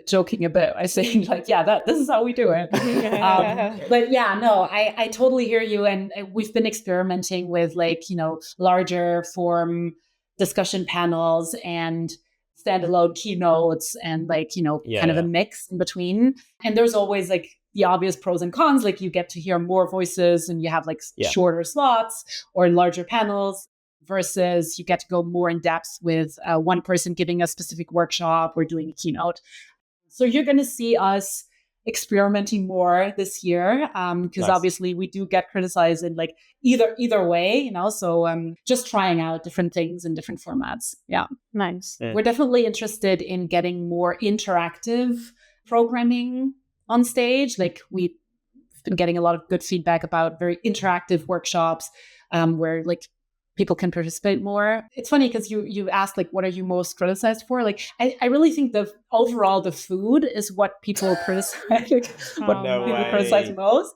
joking a bit. I saying like, yeah, this is how we do it. But yeah, no, I totally hear you. And we've been experimenting with larger form discussion panels and standalone keynotes and kind of a Yeah. mix in between. And there's always like the obvious pros and cons. Like you get to hear more voices and you have like Yeah. shorter slots or larger panels, versus you get to go more in depth with one person giving a specific workshop or doing a keynote. So you're going to see us experimenting more this year, because Nice. obviously we do get criticized in like either way, so just trying out different things in different formats. Yeah. Nice. Yeah. We're definitely interested in getting more interactive programming on stage. Like we've been getting a lot of good feedback about very interactive workshops, where like people can participate more. It's funny because you asked like, what are you most criticized for? Like, I really think overall the food is what people criticize, No people way. criticize most.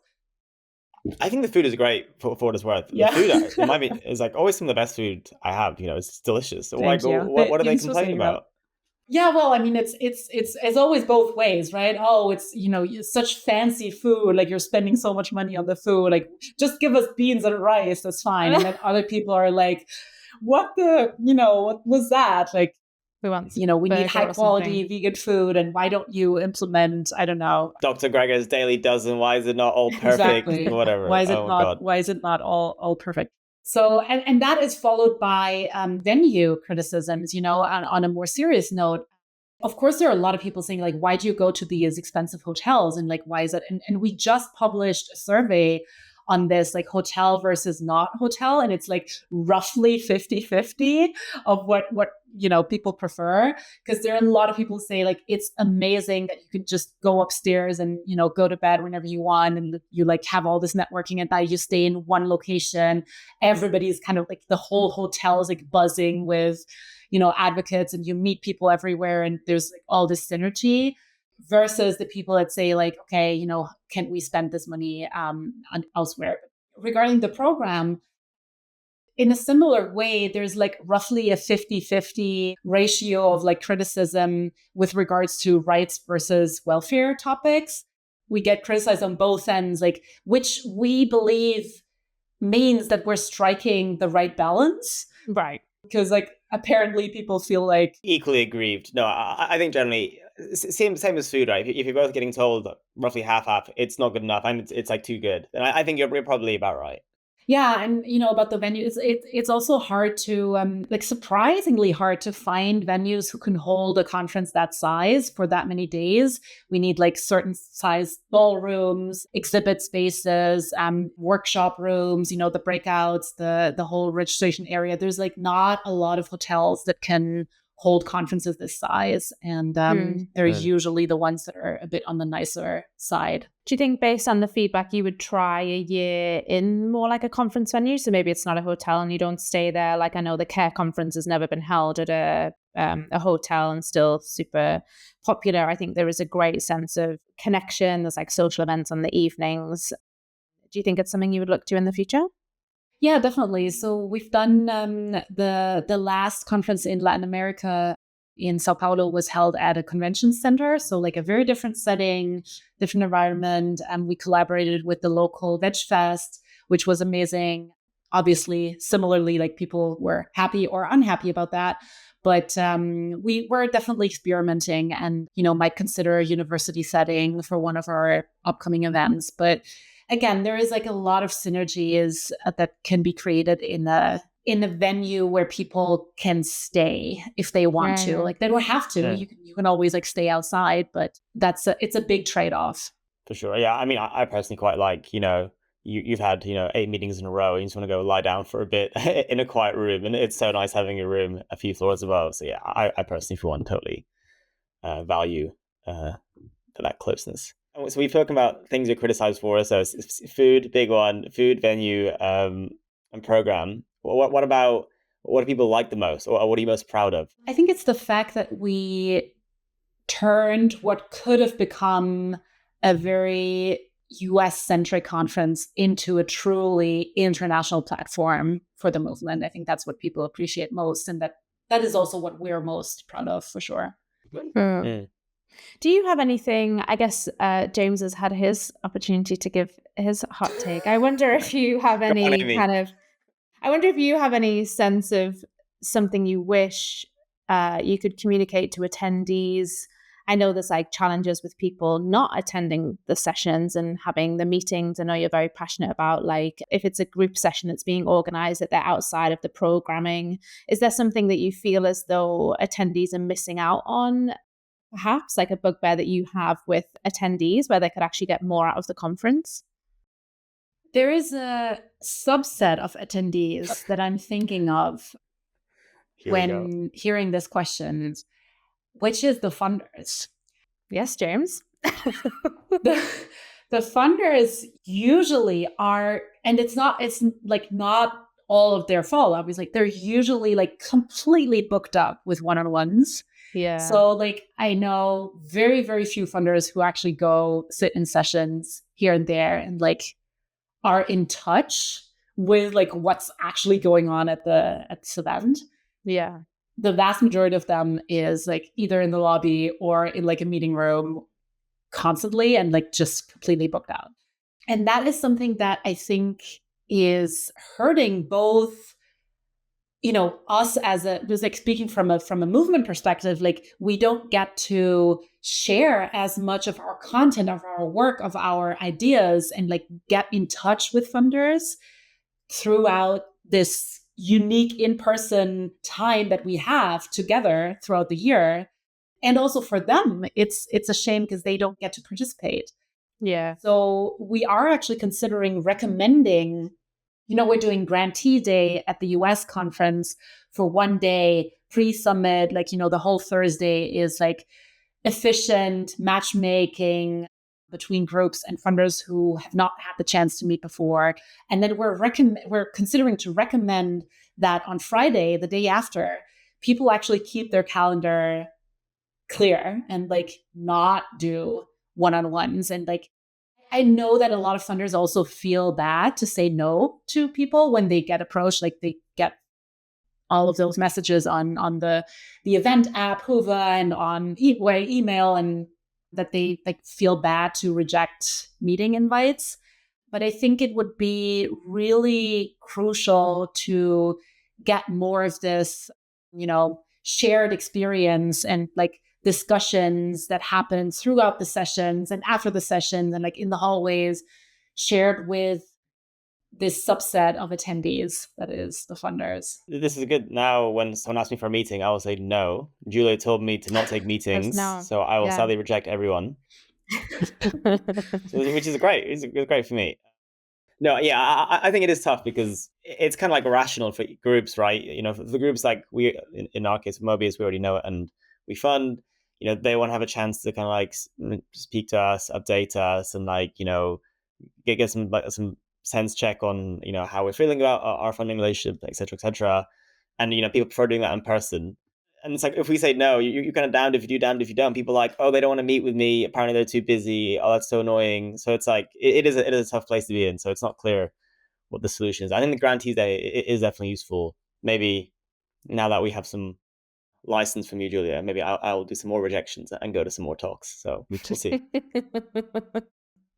I think the food is great for what it's worth. Yeah. The food is like always some of the best food I have. It's delicious. So Thank you. what are they Thanks for complaining saying that. about? Yeah, well, I mean, it's always both ways, right? Oh, it's such fancy food, like you're spending so much money on the food, like just give us beans and rice, that's fine. And then other people are like, what was that? Like, we want we need high quality vegan food, and why don't you implement, I don't know, Dr. Gregor's Daily Dozen? Why is it not all perfect? exactly. Whatever. Why is it Oh my not? God. Why is it not all perfect? So, and that is followed by venue criticisms. On a more serious note, of course, there are a lot of people saying like, why do you go to these expensive hotels? And like, why is it? And we just published a survey on this, like hotel versus not hotel. And it's like roughly 50-50 of what people prefer. Because there are a lot of people say like, it's amazing that you could just go upstairs and, go to bed whenever you want. And you like have all this networking at night. You stay in one location. Everybody's kind of like the whole hotel is like buzzing with advocates, and you meet people everywhere, and there's like all this synergy, versus the people that say like, okay, can we spend this money elsewhere? Regarding the program, in a similar way, there's like roughly a 50-50 ratio of like criticism with regards to rights versus welfare topics. We get criticized on both ends, like, which we believe means that we're striking the right balance. Right. Because like apparently people feel like equally aggrieved. No, I think generally same as food, right? If you're both getting told roughly half, it's not good enough, and it's like too good, then I think you're probably about right. Yeah, and about the venue, it's also hard to like surprisingly hard to find venues who can hold a conference that size for that many days. We need like certain size ballrooms, exhibit spaces, workshop rooms, the breakouts, the whole registration area. There's like not a lot of hotels that can hold conferences this size, and they're usually the ones that are a bit on the nicer side. Do you think, based on the feedback, you would try a year in more like a conference venue? So maybe it's not a hotel and you don't stay there. Like I know the CARE conference has never been held at a hotel and still super popular. I think there is a great sense of connection. There's like social events on the evenings. Do you think it's something you would look to in the future? Yeah, definitely. So we've done the last conference in Latin America in Sao Paulo was held at a convention center. So like a very different setting, different environment. And we collaborated with the local Veg Fest, which was amazing. Obviously, similarly, like people were happy or unhappy about that. But we were definitely experimenting and, might consider a university setting for one of our upcoming events. But again, there is like a lot of synergies that can be created in a venue where people can stay if they want to. Like they don't have to. Yeah. You can always like stay outside, but it's a big trade-off. For sure. Yeah. I mean, I personally quite like, you've had 8 meetings in a row, and you just want to go lie down for a bit in a quiet room, and it's so nice having a room a few floors above. So yeah, I personally for one totally value that closeness. So we've spoken about things you're criticized for. So food, big one, food, venue, and program. What do people like the most, or what are you most proud of? I think it's the fact that we turned what could have become a very US-centric conference into a truly international platform for the movement. I think that's what people appreciate most, and that is also what we're most proud of, for sure. Mm. Do you have anything? I guess James has had his opportunity to give his hot take. I wonder if you have Go on, any Amy. I wonder if you have any sense of something you wish you could communicate to attendees. I know there's like challenges with people not attending the sessions and having the meetings. I know you're very passionate about, like, if it's a group session that's being organized, that they're outside of the programming. Is there something that you feel as though attendees are missing out on? Perhaps like a bugbear that you have with attendees where they could actually get more out of the conference? There is a subset of attendees that I'm thinking of when hearing this question, which is the funders. Yes, James. the funders usually are, and it's like not all of their fault, obviously. They're usually like completely booked up with one-on-ones. Yeah. So like I know very, very few funders who actually go sit in sessions here and there and like are in touch with like what's actually going on at this event. Yeah. The vast majority of them is like either in the lobby or in like a meeting room constantly and like just completely booked out. And that is something that I think is hurting both, us as just like speaking from a movement perspective. Like we don't get to share as much of our content, of our work, of our ideas, and like get in touch with funders throughout this unique in-person time that we have together throughout the year. And also for them, it's a shame because they don't get to participate. Yeah. So we are actually considering recommending, we're doing grantee day at the US conference for one day pre-summit. Like, the whole Thursday is like efficient matchmaking between groups and funders who have not had the chance to meet before. And then we're considering to recommend that on Friday, the day after, people actually keep their calendar clear and like not do one-on-ones. And like I know that a lot of funders also feel bad to say no to people when they get approached. Like they get all of those messages on the event app, Hoover, and on email, and that they like feel bad to reject meeting invites. But I think it would be really crucial to get more of this, shared experience and like discussions that happen throughout the sessions and after the sessions and like in the hallways shared with this subset of attendees, that is the funders. This is good. Now, when someone asks me for a meeting, I will say no. Julia told me to not take meetings, so I will sadly reject everyone. Which is great. It's great for me. No, yeah, I think it is tough because it's kind of like rational for groups, right? For the groups like we, in our case, Mobius, we already know it, and we fund. They want to have a chance to kind of like speak to us, update us, and like get some sense check on how we're feeling about our funding relationship, etc. And people prefer doing that in person. And it's like, if we say no, you're kind of damned if you do, damned if you don't. People are like, oh, they don't want to meet with me, apparently they're too busy, oh, that's so annoying. So it's like it is a tough place to be in. So it's not clear what the solution is. I think the grantees day is definitely useful. Maybe now that we have some license from you, Julia, maybe I'll do some more rejections and go to some more talks. So we'll see.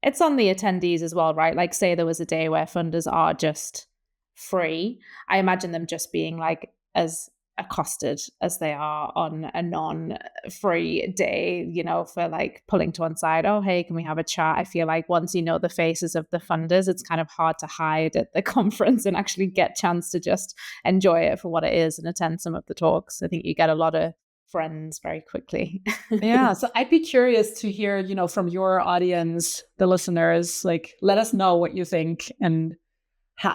It's on the attendees as well, right? Like, say there was a day where funders are just free. I imagine them just being like as accosted as they are on a non-free day, for like pulling to one side. Oh, hey, can we have a chat? I feel like once you know the faces of the funders, it's kind of hard to hide at the conference and actually get chance to just enjoy it for what it is and attend some of the talks. I think you get a lot of friends very quickly. Yeah. So I'd be curious to hear, from your audience, the listeners, like, let us know what you think and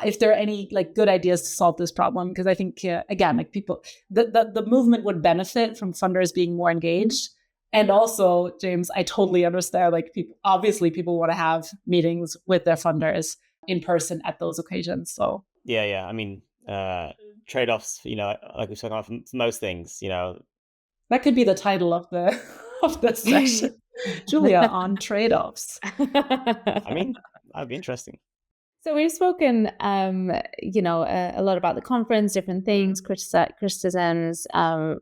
if there are any like good ideas to solve this problem. Because I think, again, like people, the movement would benefit from funders being more engaged. And also, James, I totally understand, like people want to have meetings with their funders in person at those occasions. So yeah. I mean, trade-offs, like we've talked about for most things, That could be the title of the of the session. Julia on trade-offs. I mean, that'd be interesting. So we've spoken, a lot about the conference, different things, criticisms,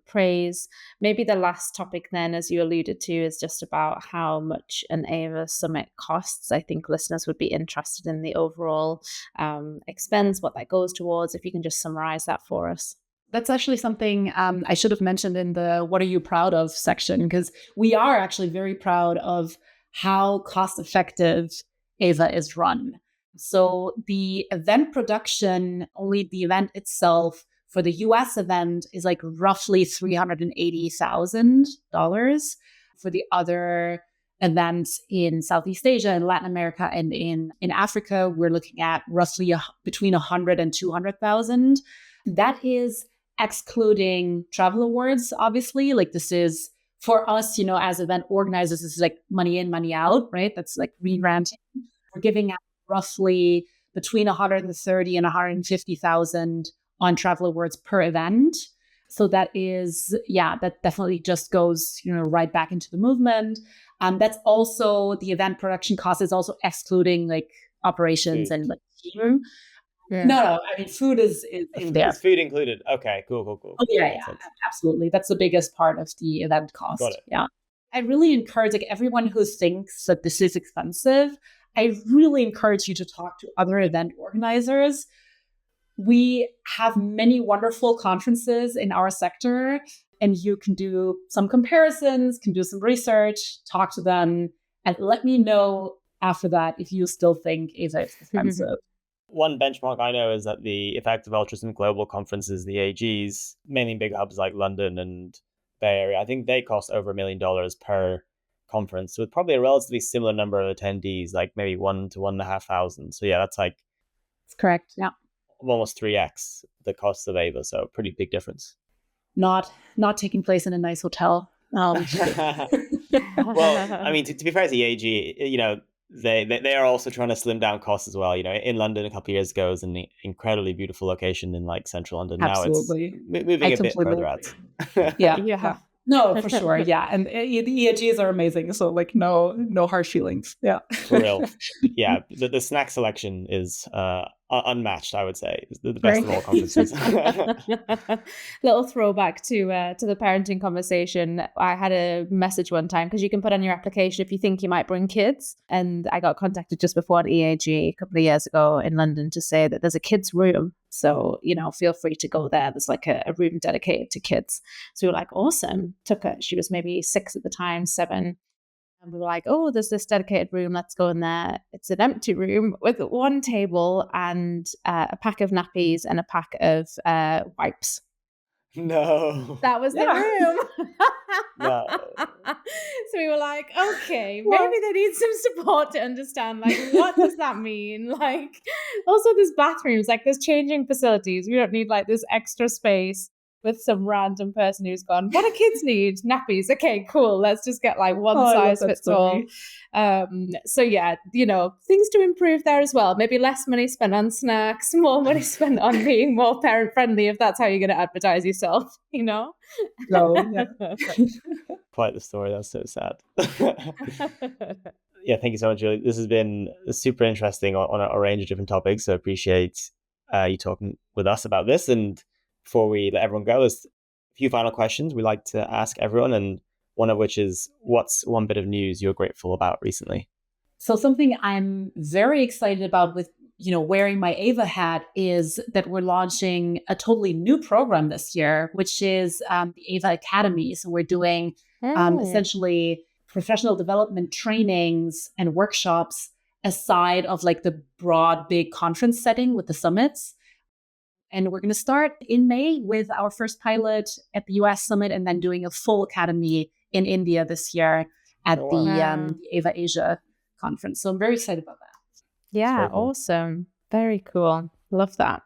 praise. Maybe the last topic then, as you alluded to, is just about how much an AVA Summit costs. I think listeners would be interested in the overall expense, what that goes towards. If you can just summarize that for us. That's actually something I should have mentioned in the "What are you proud of" section, because we are actually very proud of how cost-effective AVA is run. So the event production, only the event itself for the U.S. event is like roughly $380,000. For the other events in Southeast Asia and Latin America and in Africa, we're looking at roughly between 100 and 200,000. That is excluding travel awards, obviously. Like this is for us, as event organizers, this is like money in, money out, right? That's like re-granting. We're giving out roughly between 130 and 150,000 on travel awards per event. So that is, that definitely just goes, right back into the movement. That's also the event production cost is also excluding like operations and like team. Yeah. No, I mean food is in there. Is food included? Okay, cool. Oh, yeah, absolutely. That's the biggest part of the event cost. Got it. Yeah, I really encourage like everyone who thinks that this is expensive. I really encourage you to talk to other event organizers. We have many wonderful conferences in our sector, and you can do some comparisons, can do some research, talk to them, and let me know after that if you still think AVA is expensive. One benchmark I know is that the Effective Altruism Global conferences, the AGs, mainly in big hubs like London and Bay Area, I think they cost over $1 million per conference, with probably a relatively similar number of attendees, like maybe 1,000 to 1,500. So yeah, that's like that's correct. Yeah, almost 3x the cost of AVA. So pretty big difference. Not taking place in a nice hotel. Well, I mean, to be fair to the AG, they are also trying to slim down costs as well. In London a couple of years ago was an incredibly beautiful location in like central London. Absolutely. Now it's moving a bit further out. Yeah. No, for sure. Yeah. And the EAGs are amazing. So like no hard feelings. Yeah. For real. Yeah. The snack selection is unmatched, I would say. It's the best of all conferences. Little throwback to the parenting conversation. I had a message one time, because you can put on your application if you think you might bring kids. And I got contacted just before an EAG a couple of years ago in London to say that there's a kids room. So, feel free to go there. There's like a room dedicated to kids. So we were like, awesome. Took her. She was maybe 6 at the time, 7. And we were like, oh, there's this dedicated room. Let's go in there. It's an empty room with one table and a pack of nappies and a pack of wipes. No. That was the room. No. So we were like, okay, maybe they need some support to understand, like, what does that mean? Like, also there's bathrooms, like there's changing facilities. We don't need like this extra space with some random person who's gone, what do kids need? Nappies. Okay, cool. Let's just get like one size fits all. So yeah, things to improve there as well. Maybe less money spent on snacks, more money spent on being more parent friendly, if that's how you're going to advertise yourself, No, yeah. Quite the story. That's so sad. Yeah, thank you so much, Julie. This has been super interesting on a range of different topics. So appreciate you talking with us about this. And before we let everyone go, there's a few final questions we like to ask everyone, and one of which is, what's one bit of news you're grateful about recently? So something I'm very excited about with, wearing my AVA hat is that we're launching a totally new program this year, which is the AVA Academy. So we're doing essentially professional development trainings and workshops aside of like the broad, big conference setting with the summits. And we're going to start in May with our first pilot at the U.S. Summit, and then doing a full academy in India this year at the AVA Asia conference. So I'm very excited about that. Yeah, cool. Awesome. Very cool. Love that.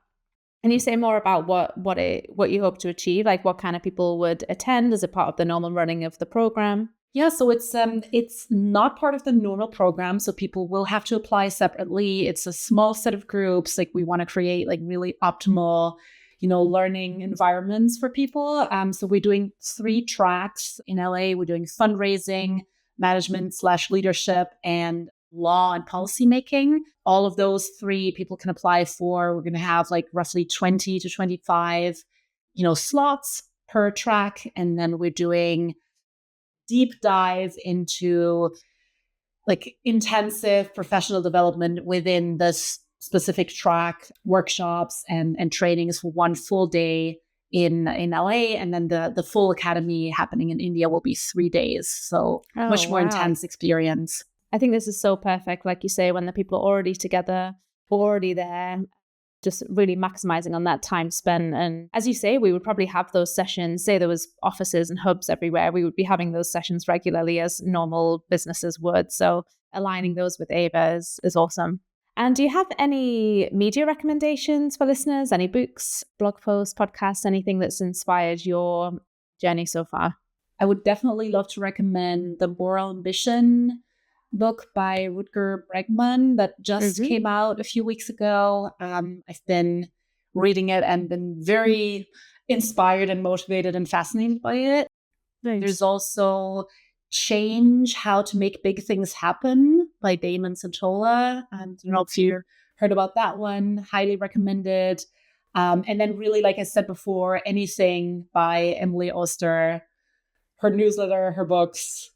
Can you say more about what you hope to achieve? Like what kind of people would attend as a part of the normal running of the program? Yeah, so it's not part of the normal program, so people will have to apply separately. It's a small set of groups. Like we want to create like really optimal, learning environments for people. So we're doing 3 tracks in LA. We're doing fundraising, management/leadership, and law and policy making. All of those 3 people can apply for. We're going to have like roughly 20 to 25, slots per track. And then we're doing deep dive into like intensive professional development within this specific track, workshops and trainings for 1 full day in LA. And then the full academy happening in India will be 3 days. So much more intense experience. I think this is so perfect. Like you say, when the people are already together, already there, just really maximizing on that time spent. And as you say, we would probably have those sessions, say there was offices and hubs everywhere, we would be having those sessions regularly as normal businesses would. So aligning those with AVA is awesome. And do you have any media recommendations for listeners? Any books, blog posts, podcasts, anything that's inspired your journey so far? I would definitely love to recommend The Moral Ambition book by Rutger Bregman that just came out a few weeks ago. I've been reading it and been very inspired and motivated and fascinated by it. Nice. There's also Change, How to Make Big Things Happen by Damon Santola. I don't know if you heard about that one. Highly recommended. And then really, like I said before, anything by Emily Oster, her newsletter, her books,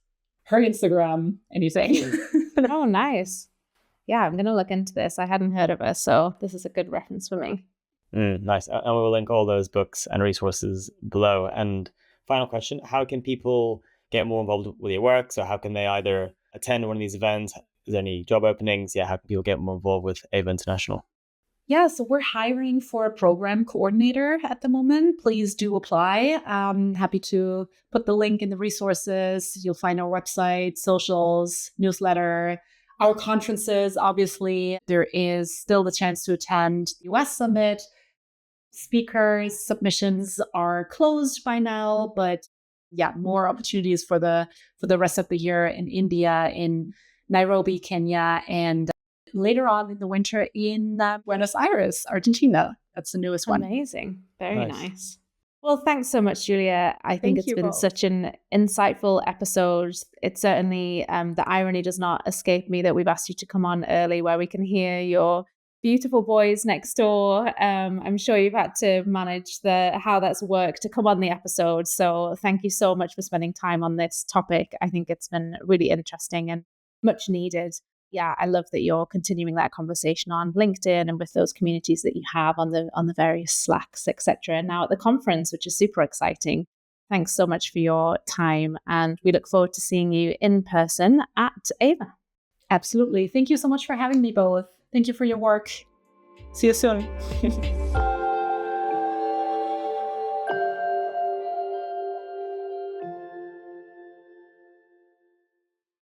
her Instagram, anything. Oh, nice. Yeah, I'm going to look into this. I hadn't heard of her, so this is a good reference for me. Nice. And we'll link all those books and resources below. And final question, how can people get more involved with your work? So how can they either attend one of these events? Is there any job openings? Yeah, how can people get more involved with AVA International? Yeah, so we're hiring for a program coordinator at the moment. Please do apply. I'm happy to put the link in the resources. You'll find our website, socials, newsletter, our conferences. Obviously, there is still the chance to attend the U.S. Summit. Speakers submissions are closed by now, but yeah, more opportunities for the rest of the year in India, in Nairobi, Kenya, and later on in the winter in Buenos Aires, Argentina. That's the newest one. Amazing. Very nice. Well, thanks so much, Julia. I think it's been such an insightful episode. It's certainly, the irony does not escape me that we've asked you to come on early where we can hear your beautiful boys next door. I'm sure you've had to manage how that's worked to come on the episode. So thank you so much for spending time on this topic. I think it's been really interesting and much needed. Yeah, I love that you're continuing that conversation on LinkedIn and with those communities that you have on the various Slacks, etc. And now at the conference, which is super exciting. Thanks so much for your time, and we look forward to seeing you in person at AVA. Absolutely. Thank you so much for having me both. Thank you for your work. See you soon.